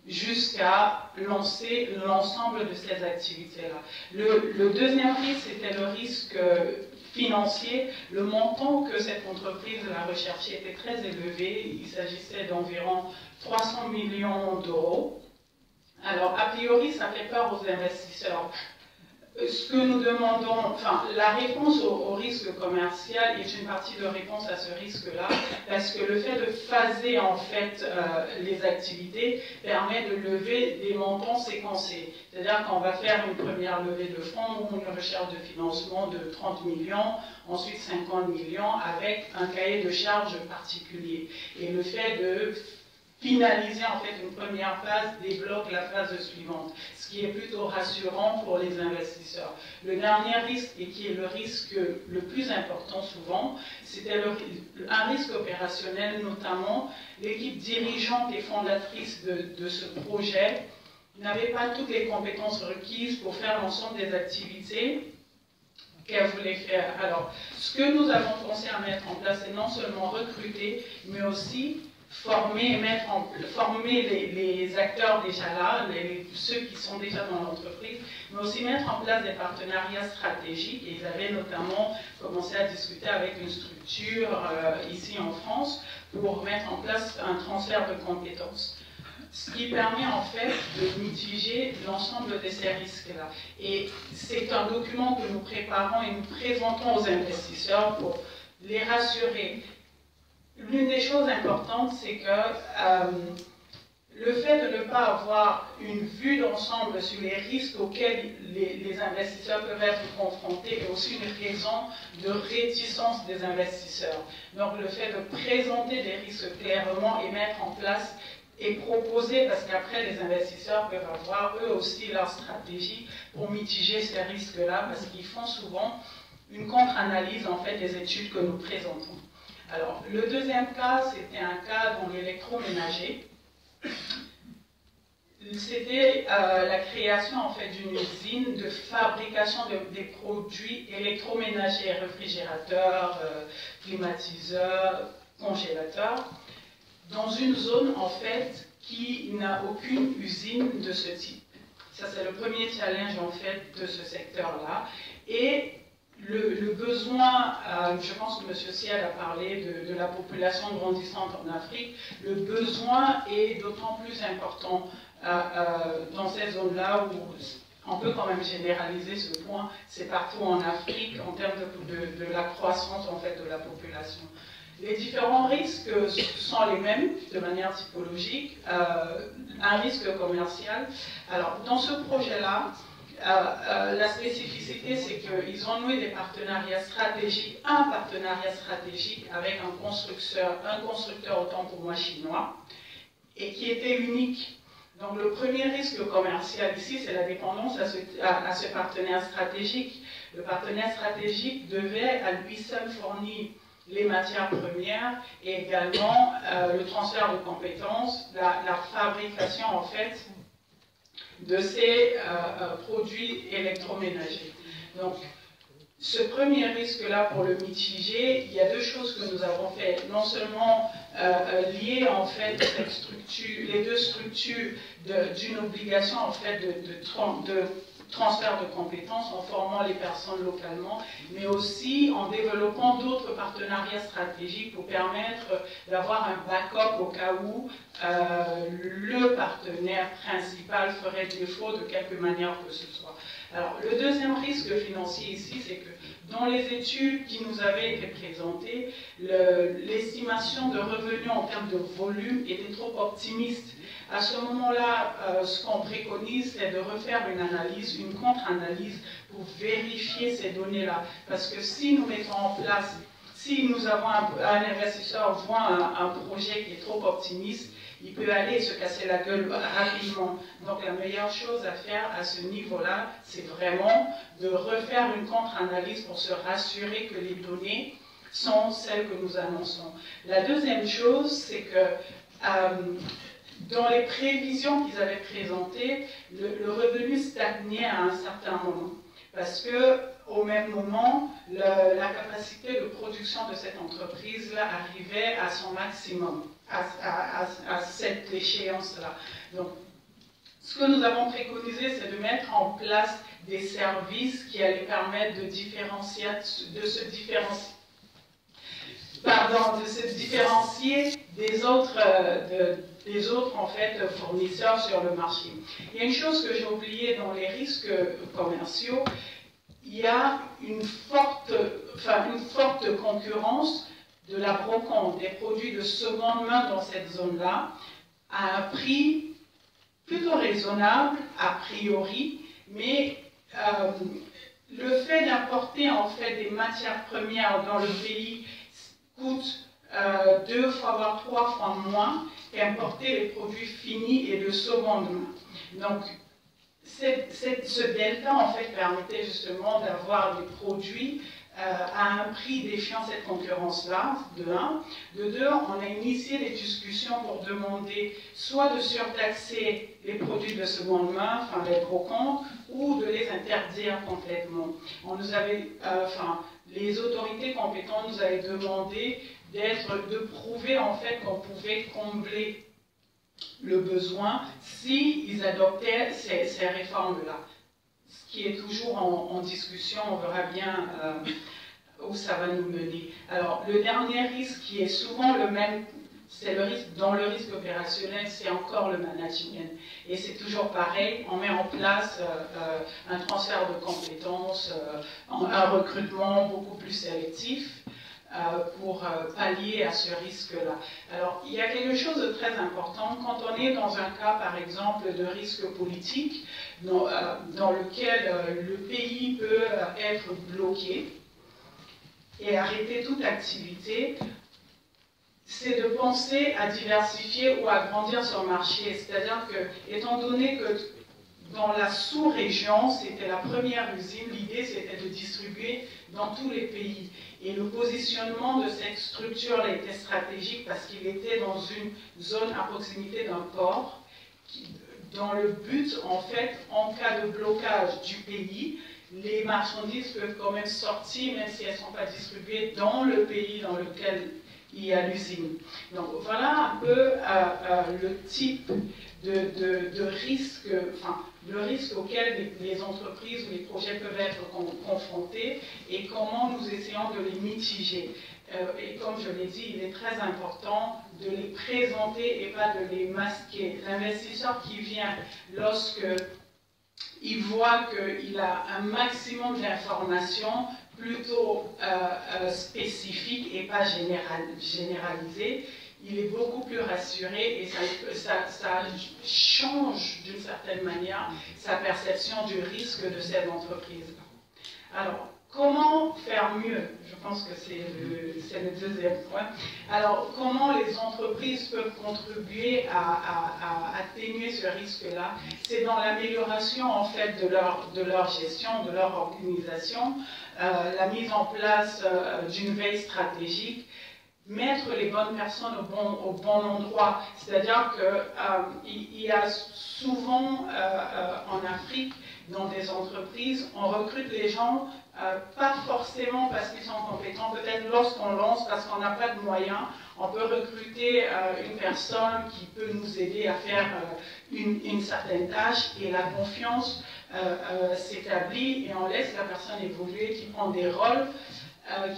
jusqu'à lancer l'ensemble de ces activités-là. Le deuxième risque, c'était le risque financier. Le montant que cette entreprise a recherché était très élevé. Il s'agissait d'environ 300 millions d'euros. Alors, a priori, ça fait peur aux investisseurs. Ce que nous demandons, enfin, la réponse au risque commercial est une partie de réponse à ce risque-là, parce que le fait de phaser en fait les activités permet de lever des montants séquencés. C'est-à-dire qu'on va faire une première levée de fonds ou une recherche de financement de 30 millions, ensuite 50 millions, avec un cahier de charges particulier. Et le fait de finaliser en fait une première phase débloque la phase suivante, ce qui est plutôt rassurant pour les investisseurs. Le dernier risque, et qui est le risque le plus important souvent, c'était un risque opérationnel, notamment l'équipe dirigeante et fondatrice de ce projet n'avait pas toutes les compétences requises pour faire l'ensemble des activités qu'elle voulait faire. Alors, ce que nous avons pensé à mettre en place, c'est non seulement recruter, mais aussi former les acteurs déjà là, ceux qui sont déjà dans l'entreprise, mais aussi mettre en place des partenariats stratégiques. Et ils avaient notamment commencé à discuter avec une structure ici en France pour mettre en place un transfert de compétences. Ce qui permet en fait de mitiger l'ensemble de ces risques-là. Et c'est un document que nous préparons et nous présentons aux investisseurs pour les rassurer. L'une des choses importantes, c'est que le fait de ne pas avoir une vue d'ensemble sur les risques auxquels les investisseurs peuvent être confrontés est aussi une raison de réticence des investisseurs. Donc le fait de présenter des risques clairement et mettre en place et proposer, parce qu'après les investisseurs peuvent avoir eux aussi leur stratégie pour mitiger ces risques-là, parce qu'ils font souvent une contre-analyse en fait des études que nous présentons. Alors, le deuxième cas, c'était un cas dans l'électroménager. C'était la création en fait d'une usine de fabrication des produits électroménagers, réfrigérateurs, climatiseurs, congélateurs, dans une zone en fait qui n'a aucune usine de ce type. Ça, c'est le premier challenge en fait de ce secteur-là. Et le besoin, je pense que M. Ciel a parlé de la population grandissante en Afrique, le besoin est d'autant plus important dans ces zones-là où on peut quand même généraliser ce point, c'est partout en Afrique en termes de la croissance en fait de la population. Les différents risques sont les mêmes de manière typologique, un risque commercial. Alors dans ce projet-là, la spécificité, c'est qu'ils ont noué des partenariats stratégiques, un partenariat stratégique avec un constructeur autant pour moi chinois, et qui était unique. Donc le premier risque commercial ici, c'est la dépendance à ce partenaire stratégique. Le partenaire stratégique devait à lui seul fournir les matières premières et également le transfert de compétences, la fabrication en fait de ces produits électroménagers. Donc, ce premier risque-là, pour le mitiger, il y a deux choses que nous avons fait. Non seulement lier en fait cette structure, les deux structures d'une obligation en fait de transfert de compétences en formant les personnes localement, mais aussi en développant d'autres partenariats stratégiques pour permettre d'avoir un backup au cas où le partenaire principal ferait défaut de quelque manière que ce soit. Alors, le deuxième risque financier ici, c'est que dans les études qui nous avaient été présentées, l'estimation de revenus en termes de volume était trop optimiste. À ce moment-là, ce qu'on préconise, c'est de refaire une analyse, une contre-analyse pour vérifier ces données-là. Parce que si nous mettons en place, si nous avons un investisseur voit un projet qui est trop optimiste, il peut aller se casser la gueule rapidement. Donc la meilleure chose à faire à ce niveau-là, c'est vraiment de refaire une contre-analyse pour se rassurer que les données sont celles que nous annonçons. La deuxième chose, c'est que dans les prévisions qu'ils avaient présentées, le revenu stagnait à un certain moment. Parce qu'au même moment, la capacité de production de cette entreprise-là arrivait à son maximum, à cette échéance-là. Donc, ce que nous avons préconisé, c'est de mettre en place des services qui allaient permettre de se différencier des autres en fait, fournisseurs sur le marché. Il y a une chose que j'ai oubliée dans les risques commerciaux, il y a une forte concurrence de la brocante, des produits de seconde main dans cette zone-là, à un prix plutôt raisonnable a priori, mais le fait d'importer en fait des matières premières dans le pays coûte 2 fois voire 3 fois moins qu'importer les produits finis et de seconde main. Donc ce delta en fait permettait justement d'avoir des produits à un prix défiant cette concurrence-là, de 1. De 2, on a initié des discussions pour demander soit de surtaxer les produits de seconde main, enfin les brocantes, ou de les interdire complètement. On nous avait, les autorités compétentes nous avaient demandé de prouver en fait qu'on pouvait combler le besoin s'ils adoptaient ces réformes-là. Ce qui est toujours en discussion, on verra bien où ça va nous mener. Alors, le dernier risque qui est souvent le même, c'est le risque, dans le risque opérationnel, c'est encore le management. Et c'est toujours pareil, on met en place un transfert de compétences, un recrutement beaucoup plus sélectif pour pallier à ce risque-là. Alors, il y a quelque chose de très important quand on est dans un cas, par exemple, de risque politique, dans lequel le pays peut être bloqué et arrêter toute activité, c'est de penser à diversifier ou à agrandir son marché. C'est-à-dire que, étant donné que dans la sous-région, c'était la première usine, l'idée c'était de distribuer dans tous les pays. Et le positionnement de cette structure était stratégique parce qu'il était dans une zone à proximité d'un port, dans le but, en fait, en cas de blocage du pays, les marchandises peuvent quand même sortir, même si elles ne sont pas distribuées dans le pays dans lequel il y a l'usine. Donc voilà un peu le type de risque, le risque auquel les entreprises ou les projets peuvent être confrontés et comment nous essayons de les mitiger. Et comme je l'ai dit, il est très important de les présenter et pas de les masquer. L'investisseur qui vient, lorsque il voit qu'il a un maximum d'informations plutôt spécifiques et pas généralisées, il est beaucoup plus rassuré et ça change d'une certaine manière sa perception du risque de cette entreprise. Alors, comment faire mieux? Je pense que c'est le deuxième point. Alors, comment les entreprises peuvent contribuer à atténuer ce risque-là? C'est dans l'amélioration en fait de leur gestion, de leur organisation, la mise en place d'une veille stratégique, mettre les bonnes personnes au bon endroit. C'est-à-dire qu'il y a souvent en Afrique, dans des entreprises, on recrute les gens pas forcément parce qu'ils sont compétents, peut-être lorsqu'on lance, parce qu'on n'a pas de moyens, on peut recruter une personne qui peut nous aider à faire une certaine tâche et la confiance s'établit et on laisse la personne évoluer, qui prend des rôles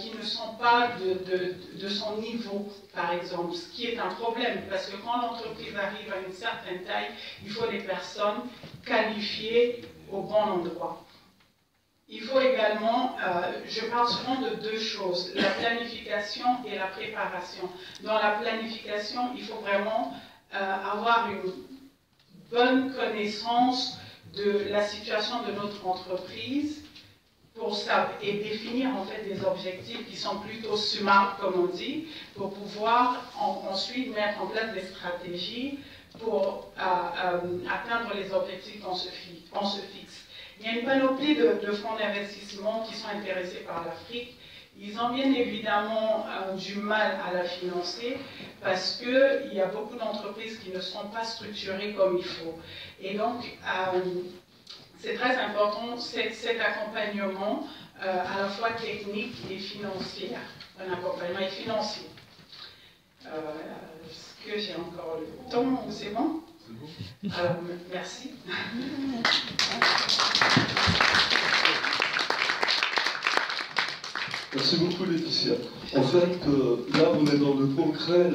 qui ne sont pas de son niveau, par exemple, ce qui est un problème, parce que quand l'entreprise arrive à une certaine taille, il faut des personnes qualifiées au bon endroit. Il faut également, je parle souvent de deux choses, la planification et la préparation. Dans la planification, il faut vraiment avoir une bonne connaissance de la situation de notre entreprise, pour ça, et définir en fait des objectifs qui sont plutôt SMART, comme on dit, pour pouvoir ensuite mettre en place des stratégies pour atteindre les objectifs qu'on se fixe. Il y a une panoplie de fonds d'investissement qui sont intéressés par l'Afrique. Ils ont bien évidemment du mal à la financer parce qu'il y a beaucoup d'entreprises qui ne sont pas structurées comme il faut. Et donc, c'est très important cet accompagnement à la fois technique et financier. Un accompagnement et financier. Est-ce que j'ai encore le temps ou c'est bon? Alors, merci. Merci beaucoup Laetitia. En fait, là on est dans le concret,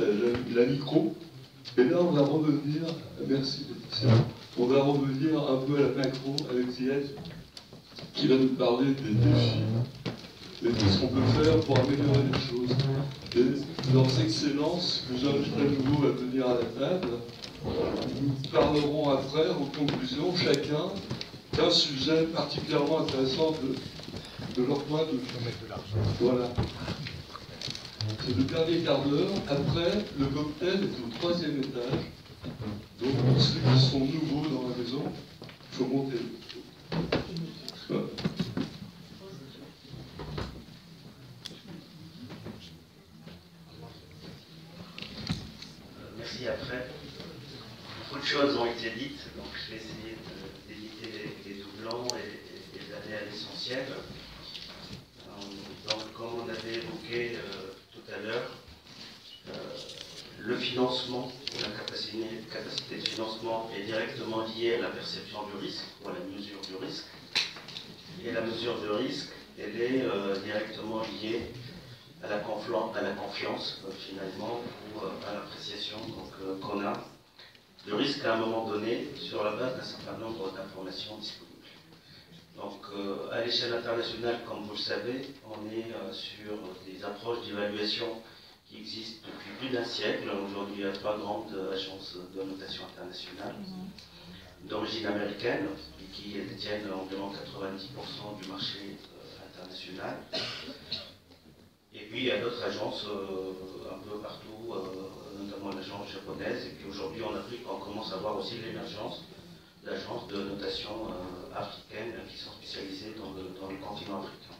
la micro, et là on va revenir, merci Laetitia, on va revenir un peu à la macro avec Zied, qui va nous parler des défis et de ce qu'on peut faire pour améliorer les choses. Et leurs excellences, que j'invite à nouveau à venir à la table, nous parlerons après, en conclusion, chacun d'un sujet particulièrement intéressant de leur point de vue. Voilà. C'est le dernier quart d'heure. Après, le cocktail est au 3e étage. Donc, pour ceux qui sont nouveaux dans la maison, il faut monter. Voilà. Merci. Après, beaucoup de choses ont été dites, donc je vais essayer d'éviter les doublons et d'aller à l'essentiel. Donc, comme on avait évoqué tout à l'heure, le financement, la capacité de financement est directement liée à la perception du risque, ou à la mesure du risque. Et la mesure du risque, elle est directement liée à la confiance, finalement, ou à l'appréciation qu'on a de risque à un moment donné sur la base d'un certain nombre d'informations disponibles. Donc, à l'échelle internationale, comme vous le savez, on est sur des approches d'évaluation qui existent depuis plus d'un siècle. Aujourd'hui, il y a 3 grandes agences de notation internationale d'origine américaine et qui détiennent environ 90% du marché international. Et puis, il y a d'autres agences un peu partout, notamment l'agence japonaise. Et puis aujourd'hui, en Afrique, on commence à voir aussi l'émergence d'agences de notation africaines qui sont spécialisées dans le continent africain.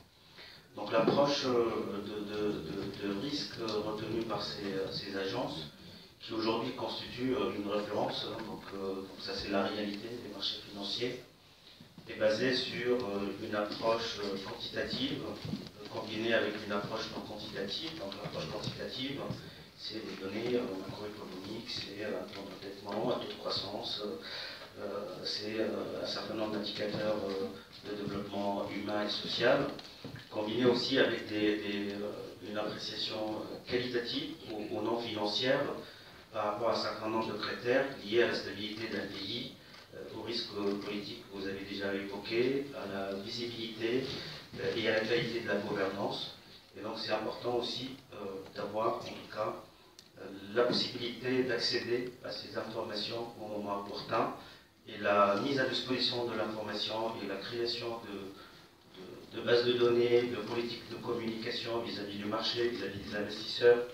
Donc l'approche de risque retenue par ces agences, qui aujourd'hui constitue une référence, donc ça c'est la réalité des marchés financiers, est basée sur une approche quantitative combinée avec une approche non quantitative. Donc l'approche quantitative, c'est des données macroéconomiques, c'est un taux d'endettement, un taux de croissance, c'est un certain nombre d'indicateurs de développement humain et social, combiné aussi avec une appréciation qualitative ou non financière par rapport à un certain nombre de critères liés à la stabilité d'un pays, au risque politique que vous avez déjà évoqué, à la visibilité et à la qualité de la gouvernance. Et donc c'est important aussi d'avoir en tout cas la possibilité d'accéder à ces informations au moment opportun. Et la mise à disposition de l'information et la création de bases de données, de politiques de communication vis-à-vis du marché, vis-à-vis des investisseurs,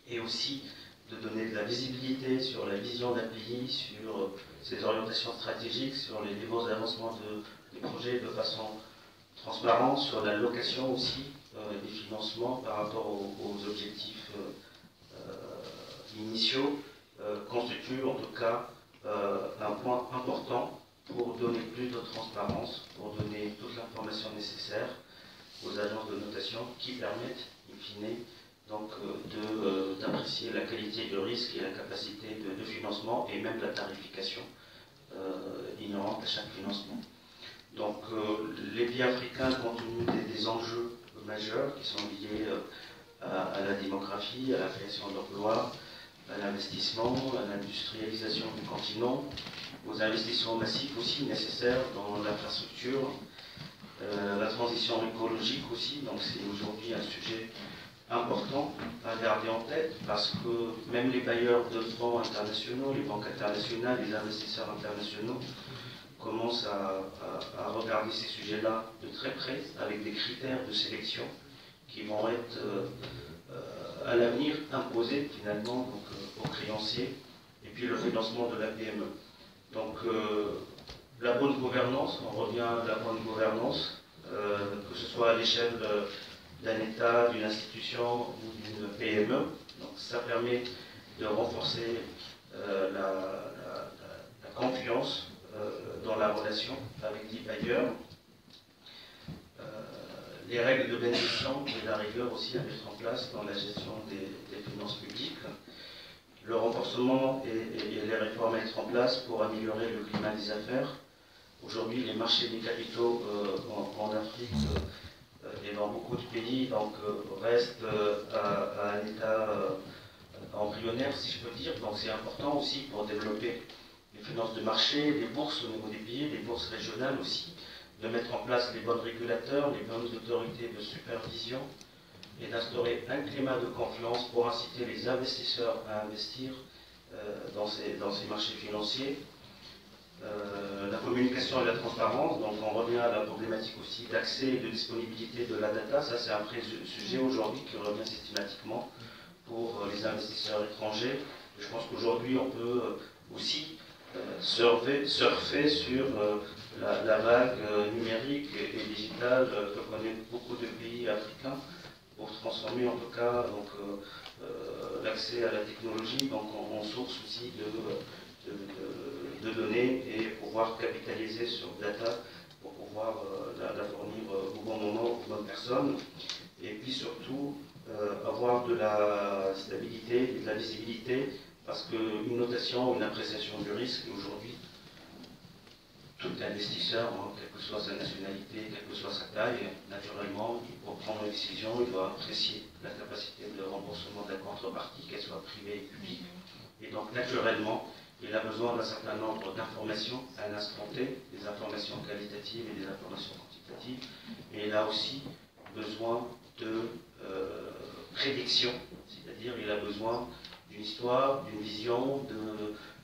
et aussi de donner de la visibilité sur la vision d'un pays, sur ses orientations stratégiques, sur les niveaux d'avancement des projets de façon transparente, sur l'allocation aussi des financements par rapport aux objectifs initiaux constitue en tout cas un point important pour donner plus de transparence, pour donner toute l'information nécessaire aux agences de notation qui permettent, in fine, donc d'apprécier la qualité du risque et la capacité de financement et même la tarification inhérente à chaque financement. Donc les pays africains, compte tenu des enjeux majeurs qui sont liés à la démographie, à la création d'emplois, à l'investissement, à l'industrialisation du continent, aux investissements massifs aussi nécessaires dans l'infrastructure, la transition écologique aussi, donc c'est aujourd'hui un sujet important à garder en tête parce que même les bailleurs de fonds internationaux, les banques internationales, les investisseurs internationaux commencent à regarder ces sujets-là de très près avec des critères de sélection qui vont être à l'avenir imposés finalement donc, aux créanciers et puis le financement de la PME. Donc la bonne gouvernance, on revient à la bonne gouvernance, que ce soit à l'échelle d'un État, d'une institution ou d'une PME. Donc ça permet de renforcer la confiance dans la relation avec les bailleurs. Les règles de bénédiction et la rigueur aussi à mettre en place dans la gestion des finances publiques. Le renforcement et les réformes à mettre en place pour améliorer le climat des affaires. Aujourd'hui, les marchés des capitaux en Afrique et dans beaucoup de pays donc, restent à un état embryonnaire, si je peux dire. Donc c'est important aussi pour développer les finances de marché, les bourses au niveau des pays, les bourses régionales aussi, de mettre en place les bons régulateurs, les bonnes autorités de supervision et d'instaurer un climat de confiance pour inciter les investisseurs à investir dans ces marchés financiers. La communication et la transparence, donc on revient à la problématique aussi d'accès et de disponibilité de la data. Ça c'est un vrai sujet aujourd'hui qui revient systématiquement pour les investisseurs étrangers. Je pense qu'aujourd'hui on peut aussi surfer sur la vague numérique et digitale que connaissent beaucoup de pays africains pour transformer en tout cas donc, l'accès à la technologie donc, en source aussi de données et pouvoir capitaliser sur data pour pouvoir la fournir au bon moment aux bonnes personnes. Et puis surtout avoir de la stabilité et de la visibilité parce qu'une notation ou une appréciation du risque aujourd'hui, tout investisseur, quelle que soit sa nationalité, quelle que soit sa taille, naturellement, pour prendre une décision, il doit apprécier la capacité de remboursement de la contrepartie, qu'elle soit privée et publique. Et donc, naturellement, il a besoin d'un certain nombre d'informations à l'instant T, des informations qualitatives et des informations quantitatives. Et il a aussi besoin de prédiction, c'est-à-dire il a besoin d'une histoire, d'une vision,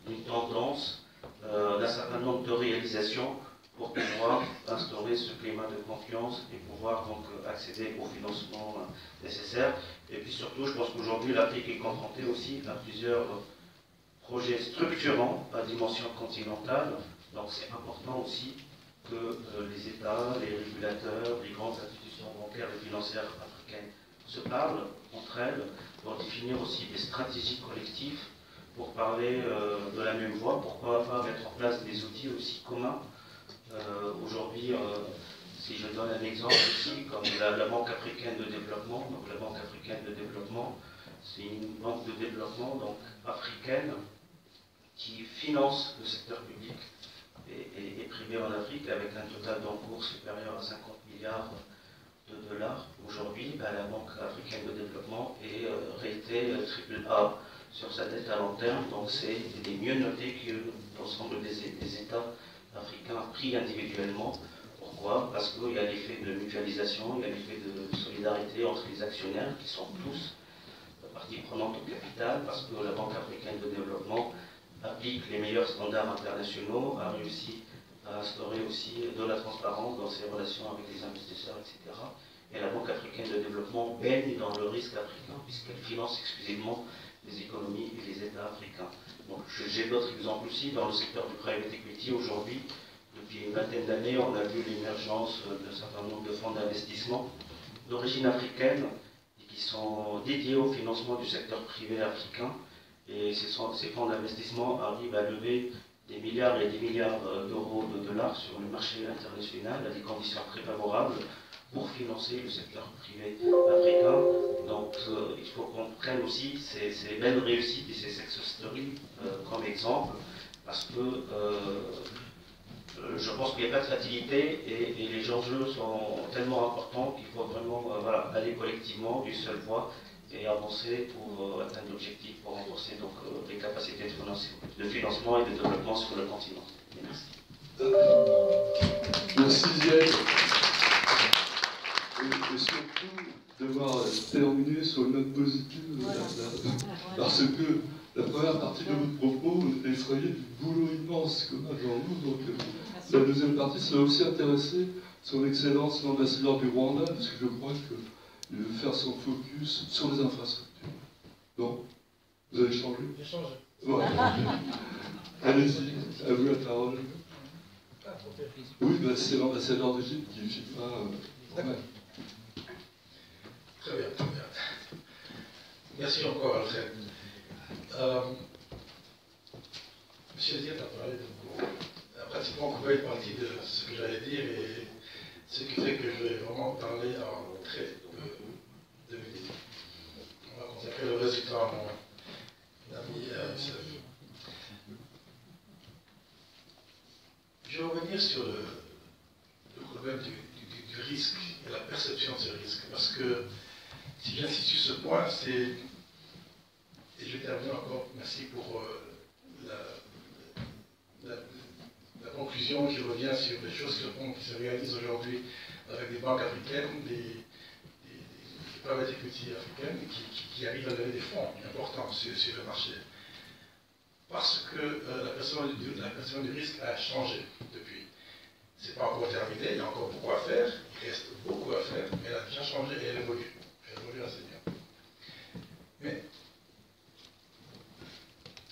d'une tendance, d'un certain nombre de réalisations pour pouvoir instaurer ce climat de confiance et pouvoir donc accéder au financement nécessaire. Et puis surtout, je pense qu'aujourd'hui, l'Afrique est confrontée aussi à plusieurs projets structurants à dimension continentale. Donc c'est important aussi que les États, les régulateurs, les grandes institutions bancaires et financières africaines se parlent entre elles pour définir aussi des stratégies collectives pour parler de la même voie. Pourquoi pas mettre en place des outils aussi communs. Aujourd'hui, si je donne un exemple ici, comme la Banque africaine de développement, donc la Banque africaine de développement, c'est une banque de développement donc, africaine qui finance le secteur public et privé en Afrique avec un total d'encours supérieur à 50 milliards de dollars. Aujourd'hui, la Banque africaine de développement est ratée AAA sur sa dette à long terme, donc c'est des mieux notés que l'ensemble des États africains pris individuellement. Pourquoi? Parce qu'il y a l'effet de mutualisation, il y a l'effet de solidarité entre les actionnaires qui sont tous partie prenante au capital, parce que la Banque africaine de développement applique les meilleurs standards internationaux, a réussi à instaurer aussi de la transparence dans ses relations avec les investisseurs, etc. Et la Banque africaine de développement baigne dans le risque africain, puisqu'elle finance exclusivement les économies et les États africains. Donc j'ai d'autres exemples aussi dans le secteur du private equity. Aujourd'hui, depuis une vingtaine d'années, on a vu l'émergence d'un certain nombre de fonds d'investissement d'origine africaine et qui sont dédiés au financement du secteur privé africain. Et ces fonds d'investissement arrivent à lever des milliards et des milliards d'euros, de dollars sur le marché international à des conditions très favorables pour financer le secteur privé africain. Donc il faut qu'on prenne aussi ces belles réussites et ces success stories comme exemple, parce que je pense qu'il n'y a pas de facilité et les enjeux sont tellement importants qu'il faut vraiment voilà, aller collectivement d'une seule voie et avancer pour atteindre l'objectif, pour renforcer donc, les capacités de financement et de développement sur le continent. Merci. Merci Ziel. Et surtout devoir terminer sur une note positive, parce que la première partie de votre propos est effrayée du boulot immense qu'on a devant nous. Donc, la deuxième partie serait aussi intéressée son Excellence l'ambassadeur du Rwanda, parce que je crois qu'il veut faire son focus sur les infrastructures. Non? Vous avez changé? J'ai changé. Voilà. Allez-y, à vous la parole. Oui, bah, c'est l'ambassadeur d'Égypte qui ne fait pas. D'accord. Très bien, très bien. Merci encore, Alfred. Monsieur Ziet a parlé de pratiquement coupé une partie de ce que j'allais dire, et ce qui fait que je vais vraiment parler en très peu de minutes. On va consacrer le résultat à mon ami Youssef. Je vais revenir sur le problème du risque et la perception de ce risque, parce que si j'insiste sur ce point, c'est, et je termine encore, merci pour la conclusion qui revient sur les choses qui se réalisent aujourd'hui avec des banques africaines, des private equity africaines qui arrivent à lever des fonds importants sur le marché. Parce que la perception du risque a changé depuis. Ce n'est pas encore terminé, il y a encore beaucoup à faire, il reste beaucoup à faire, mais elle a déjà changé et elle évolue. Elle évolue assez bien. Mais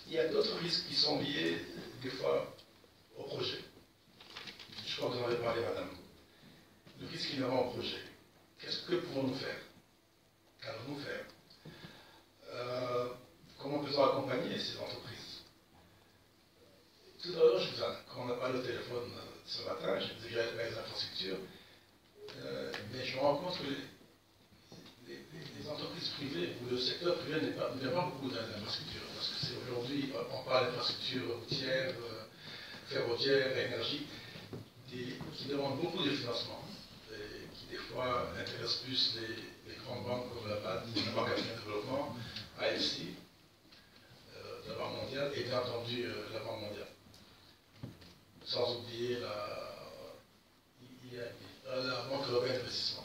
il y a d'autres risques qui sont liés, des fois, au projet. Je crois que vous en avez parlé, madame. Le risque inhérent au projet. Que pouvons-nous faire? Qu'allons-nous faire? Comment peut-on accompagner ces entreprises? Tout à l'heure, quand on a parlé au téléphone ce matin, je disais que j'avais les infrastructures, mais je me rends compte que les entreprises privées ou le secteur privé n'a pas beaucoup d'infrastructures, parce que c'est aujourd'hui, on parle d'infrastructures routières, ferroviaires, énergie, qui demandent beaucoup de financement, et qui des fois intéressent plus les grandes banques comme la Banque africaine de développement, AFC, la Banque mondiale, et bien entendu la Banque mondiale. Sans oublier la Banque européenne d'investissement.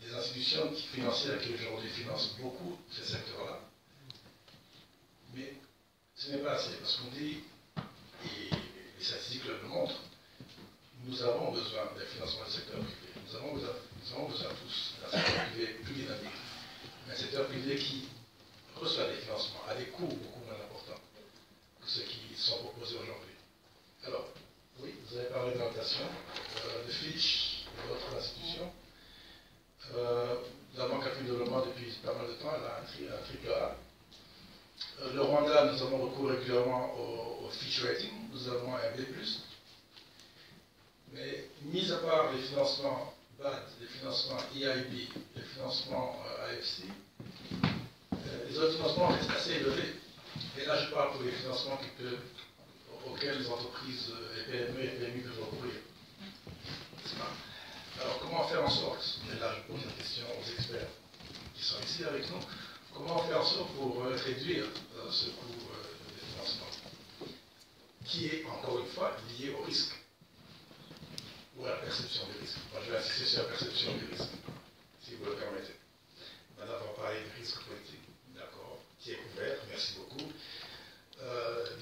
Des institutions financières qui aujourd'hui financent beaucoup ces secteurs-là. Mais ce n'est pas assez, parce qu'on dit, et les statistiques le montrent, nous avons besoin d'un financement du secteur privé. Nous avons besoin tous d'un secteur privé plus dynamique. Un secteur privé qui reçoit des financements à des coûts beaucoup moins importants que ceux qui sont proposés aujourd'hui. Alors, oui, vous avez parlé d'orientation, de Fitch, d'autres institutions. La Banque africaine de développement, depuis pas mal de temps, elle a un triple A. Le Rwanda, nous avons recours régulièrement au Fitch Rating, nous avons un B+. Mais, mis à part les financements BAD, les financements EIB, les financements AFC, les autres financements restent assez élevés. Et là, je parle pour les financements auxquels les entreprises, les PME et PMI peuvent recourir. Alors, comment faire en sorte, et là je pose la question aux experts qui sont ici avec nous, comment faire en sorte pour réduire ce coût des financements, qui est, encore une fois, lié au risque, ou à la perception du risque. Moi, je vais insister sur la perception du risque, si vous le permettez. Maintenant, on va parler du risque politique, d'accord, qui est couvert, merci beaucoup.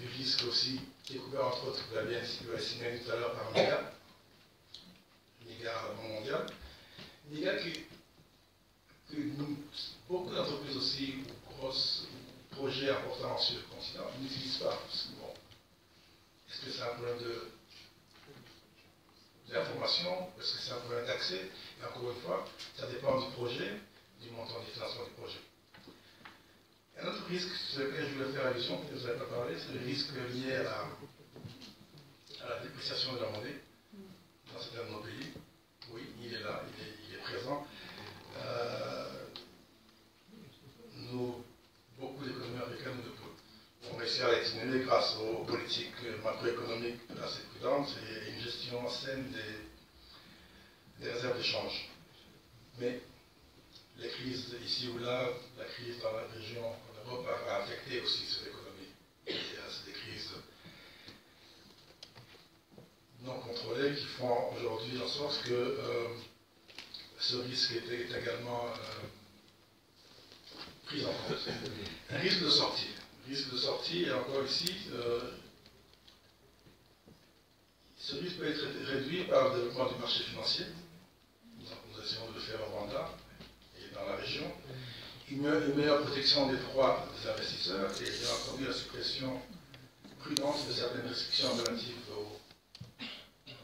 Du risque aussi, qui est couvert entre autres, vous l'avez signé tout à l'heure par NIGA, NIGA mondial. NIGA que beaucoup d'entreprises aussi, ou grosses projets importants sur le continent, n'utilisent pas. Parce que, bon, est-ce que c'est un problème d'information? Est-ce que c'est un problème d'accès? Et encore une fois, ça dépend du projet, du montant du financement du projet. Un autre risque sur lequel je voulais faire allusion, que vous n'avez pas parlé, c'est le risque lié à la dépréciation de la monnaie dans certains de nos pays. Oui, il est là, il est présent. Beaucoup d'économies africaines ont réussi à l'atténuer grâce aux politiques macroéconomiques assez prudentes et une gestion saine des réserves de change. Mais les crises ici ou là, la crise dans la région, en Europe, a affecté aussi cette économie. Et c'est des crises non contrôlées qui font aujourd'hui en sorte que ce risque est également pris en compte. Un risque de sortie. Risque de sortie, et encore ici, ce risque peut être réduit par le développement du marché financier. Nous essayons de le faire au Rwanda et dans la région. Une meilleure protection des droits des investisseurs et bien entendu la suppression prudente de certaines restrictions relatives aux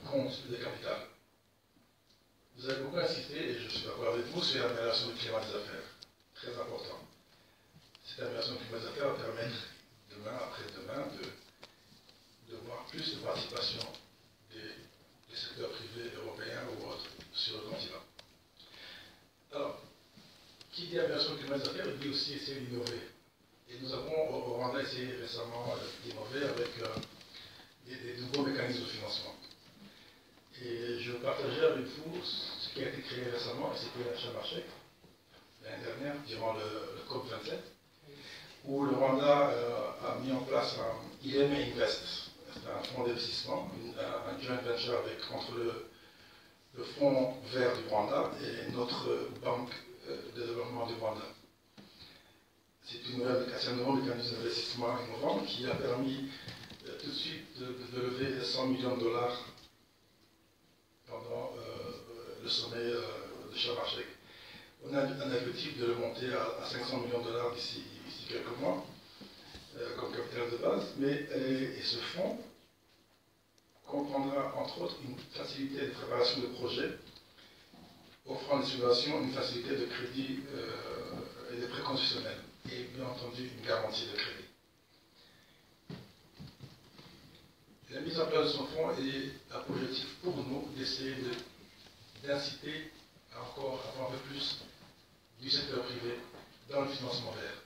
comptes de capital. Vous avez beaucoup insisté, et je suis d'accord avec vous, sur l'amélioration du climat des affaires. Très important. Cette amélioration du climat des affaires va permettre, demain, après-demain, de voir plus de participation des secteurs privés européens ou autres sur le continent. Alors, qui dit amélioration du climat des affaires, dit aussi essayer d'innover. Et nous avons au Rwanda essayé récemment d'innover avec des nouveaux mécanismes de financement. Et je partageais avec vous ce qui a été créé récemment, et c'était à Sharm el-Sheikh, l'année dernière, durant le COP27, où le Rwanda a mis en place un IM Invest, c'est un fonds d'investissement, un joint venture entre le Fonds vert du Rwanda et notre banque de développement du Rwanda. C'est un nouveau mécanisme d'investissement innovant qui a permis tout de suite de lever 100 millions de dollars pendant le sommet de Sharm el-Sheikh. On a un objectif de le monter à 500 millions de dollars d'ici quelques mois, comme capital de base, mais ce fonds comprendra entre autres une facilité de préparation de projets, offrant des subventions, une facilité de crédit et de prêts conditionnels, et bien entendu une garantie de crédit. La mise en place de son fonds a pour objectif pour nous d'essayer d'inciter à encore avoir un peu plus du secteur privé dans le financement vert.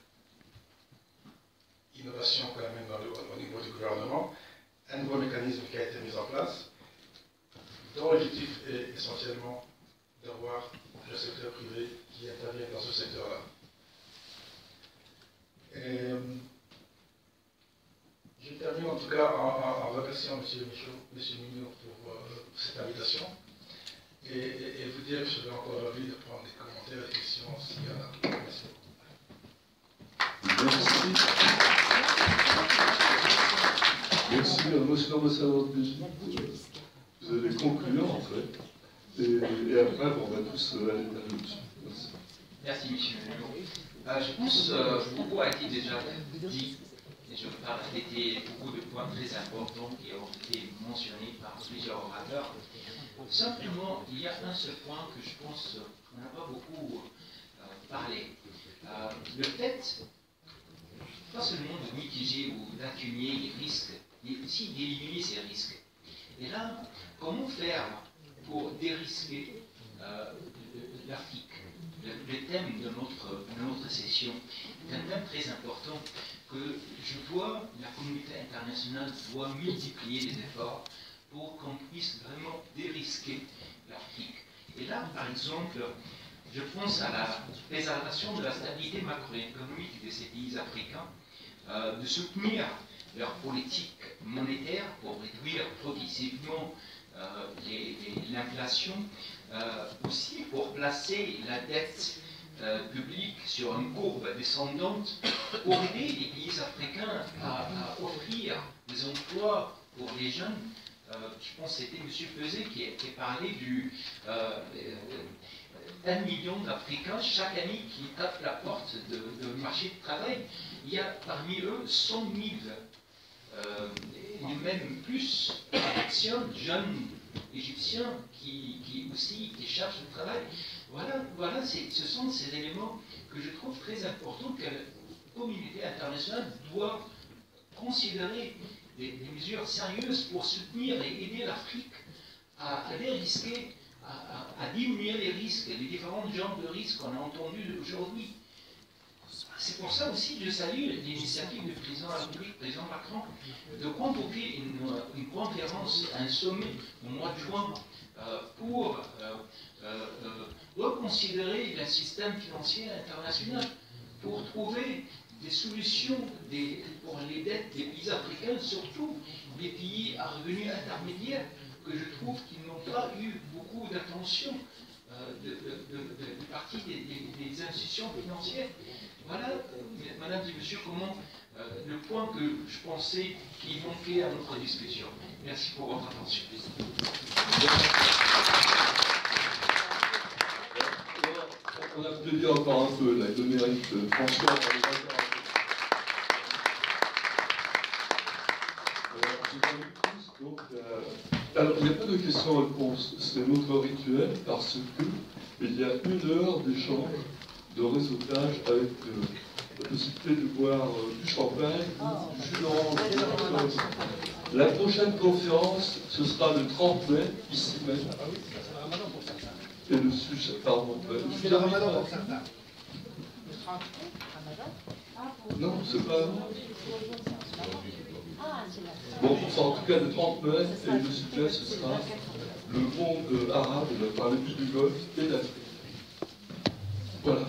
Innovation quand même au niveau du gouvernement, un nouveau mécanisme qui a été mis en place, dont l'objectif est essentiellement d'avoir le secteur privé qui intervient dans ce secteur-là. Je termine en tout cas en remerciant M. Mignot pour cette invitation et vous dire que je vais encore envie de prendre des commentaires et des questions s'il y en a. Merci beaucoup. Merci. Merci, monsieur l'ambassadeur de Belgique. Vous allez conclure en fait. Et après, on va tous aller dessus. Merci. Merci, monsieur Mignot. Je pense beaucoup a été déjà dit. Et je vais pas répéter beaucoup de points très importants qui ont été mentionnés par plusieurs orateurs. Simplement, il y a un seul point que je pense qu'on n'a pas beaucoup parlé. Le fait, pas seulement de mitiger ou d'atténuer les risques, mais aussi d'éliminer ces risques. Et là, comment faire pour dérisquer l'Afrique? Le thème de notre session est un thème très important que je vois la communauté internationale doit multiplier les efforts pour qu'on puisse vraiment dérisquer l'Afrique. Et là, par exemple, je pense à la préservation de la stabilité macroéconomique de ces pays africains, de soutenir leur politique monétaire pour réduire progressivement l'inflation, aussi pour placer la dette publique sur une courbe descendante pour aider les pays africains à offrir des emplois pour les jeunes. Je pense que c'était M. Peset qui a parlé d'1 million d'Africains chaque année qui tapent la porte du marché du travail. Il y a parmi eux 100 000 et même plus jeunes égyptiens qui aussi déchargent le travail. Voilà, ce sont ces éléments que je trouve très importants que la communauté internationale doit considérer des mesures sérieuses pour soutenir et aider l'Afrique à dérisquer, à diminuer les risques, les différents genres de risques qu'on a entendus aujourd'hui. C'est pour ça aussi que je salue l'initiative du président de la République, le président Macron, de convoquer une conférence, un sommet au mois de juin pour reconsidérer le système financier international, pour trouver des solutions pour les dettes des pays africains, surtout des pays à revenus intermédiaires, que je trouve qu'ils n'ont pas eu beaucoup d'attention de partie des institutions financières. Voilà, madame et monsieur, comment le point que je pensais qui manquait à notre discussion. Merci pour votre attention. On a peut-être dit encore un peu la numérique de François. Alors, il n'y a pas de questions-réponses, c'est notre rituel parce qu'il y a 1 heure d'échange, de réseautage avec la possibilité de boire du champagne, du jus d'orange. La prochaine conférence, ce sera le 30 mai, ici même. Et le sujet, pardon. C'est le ramadan pour certains. Non, c'est pas. Bon, enfin, en tout cas, le 30 mai, et le sujet, ce sera le monde arabe, par les pays du Golfe et l'Afrique. Voilà.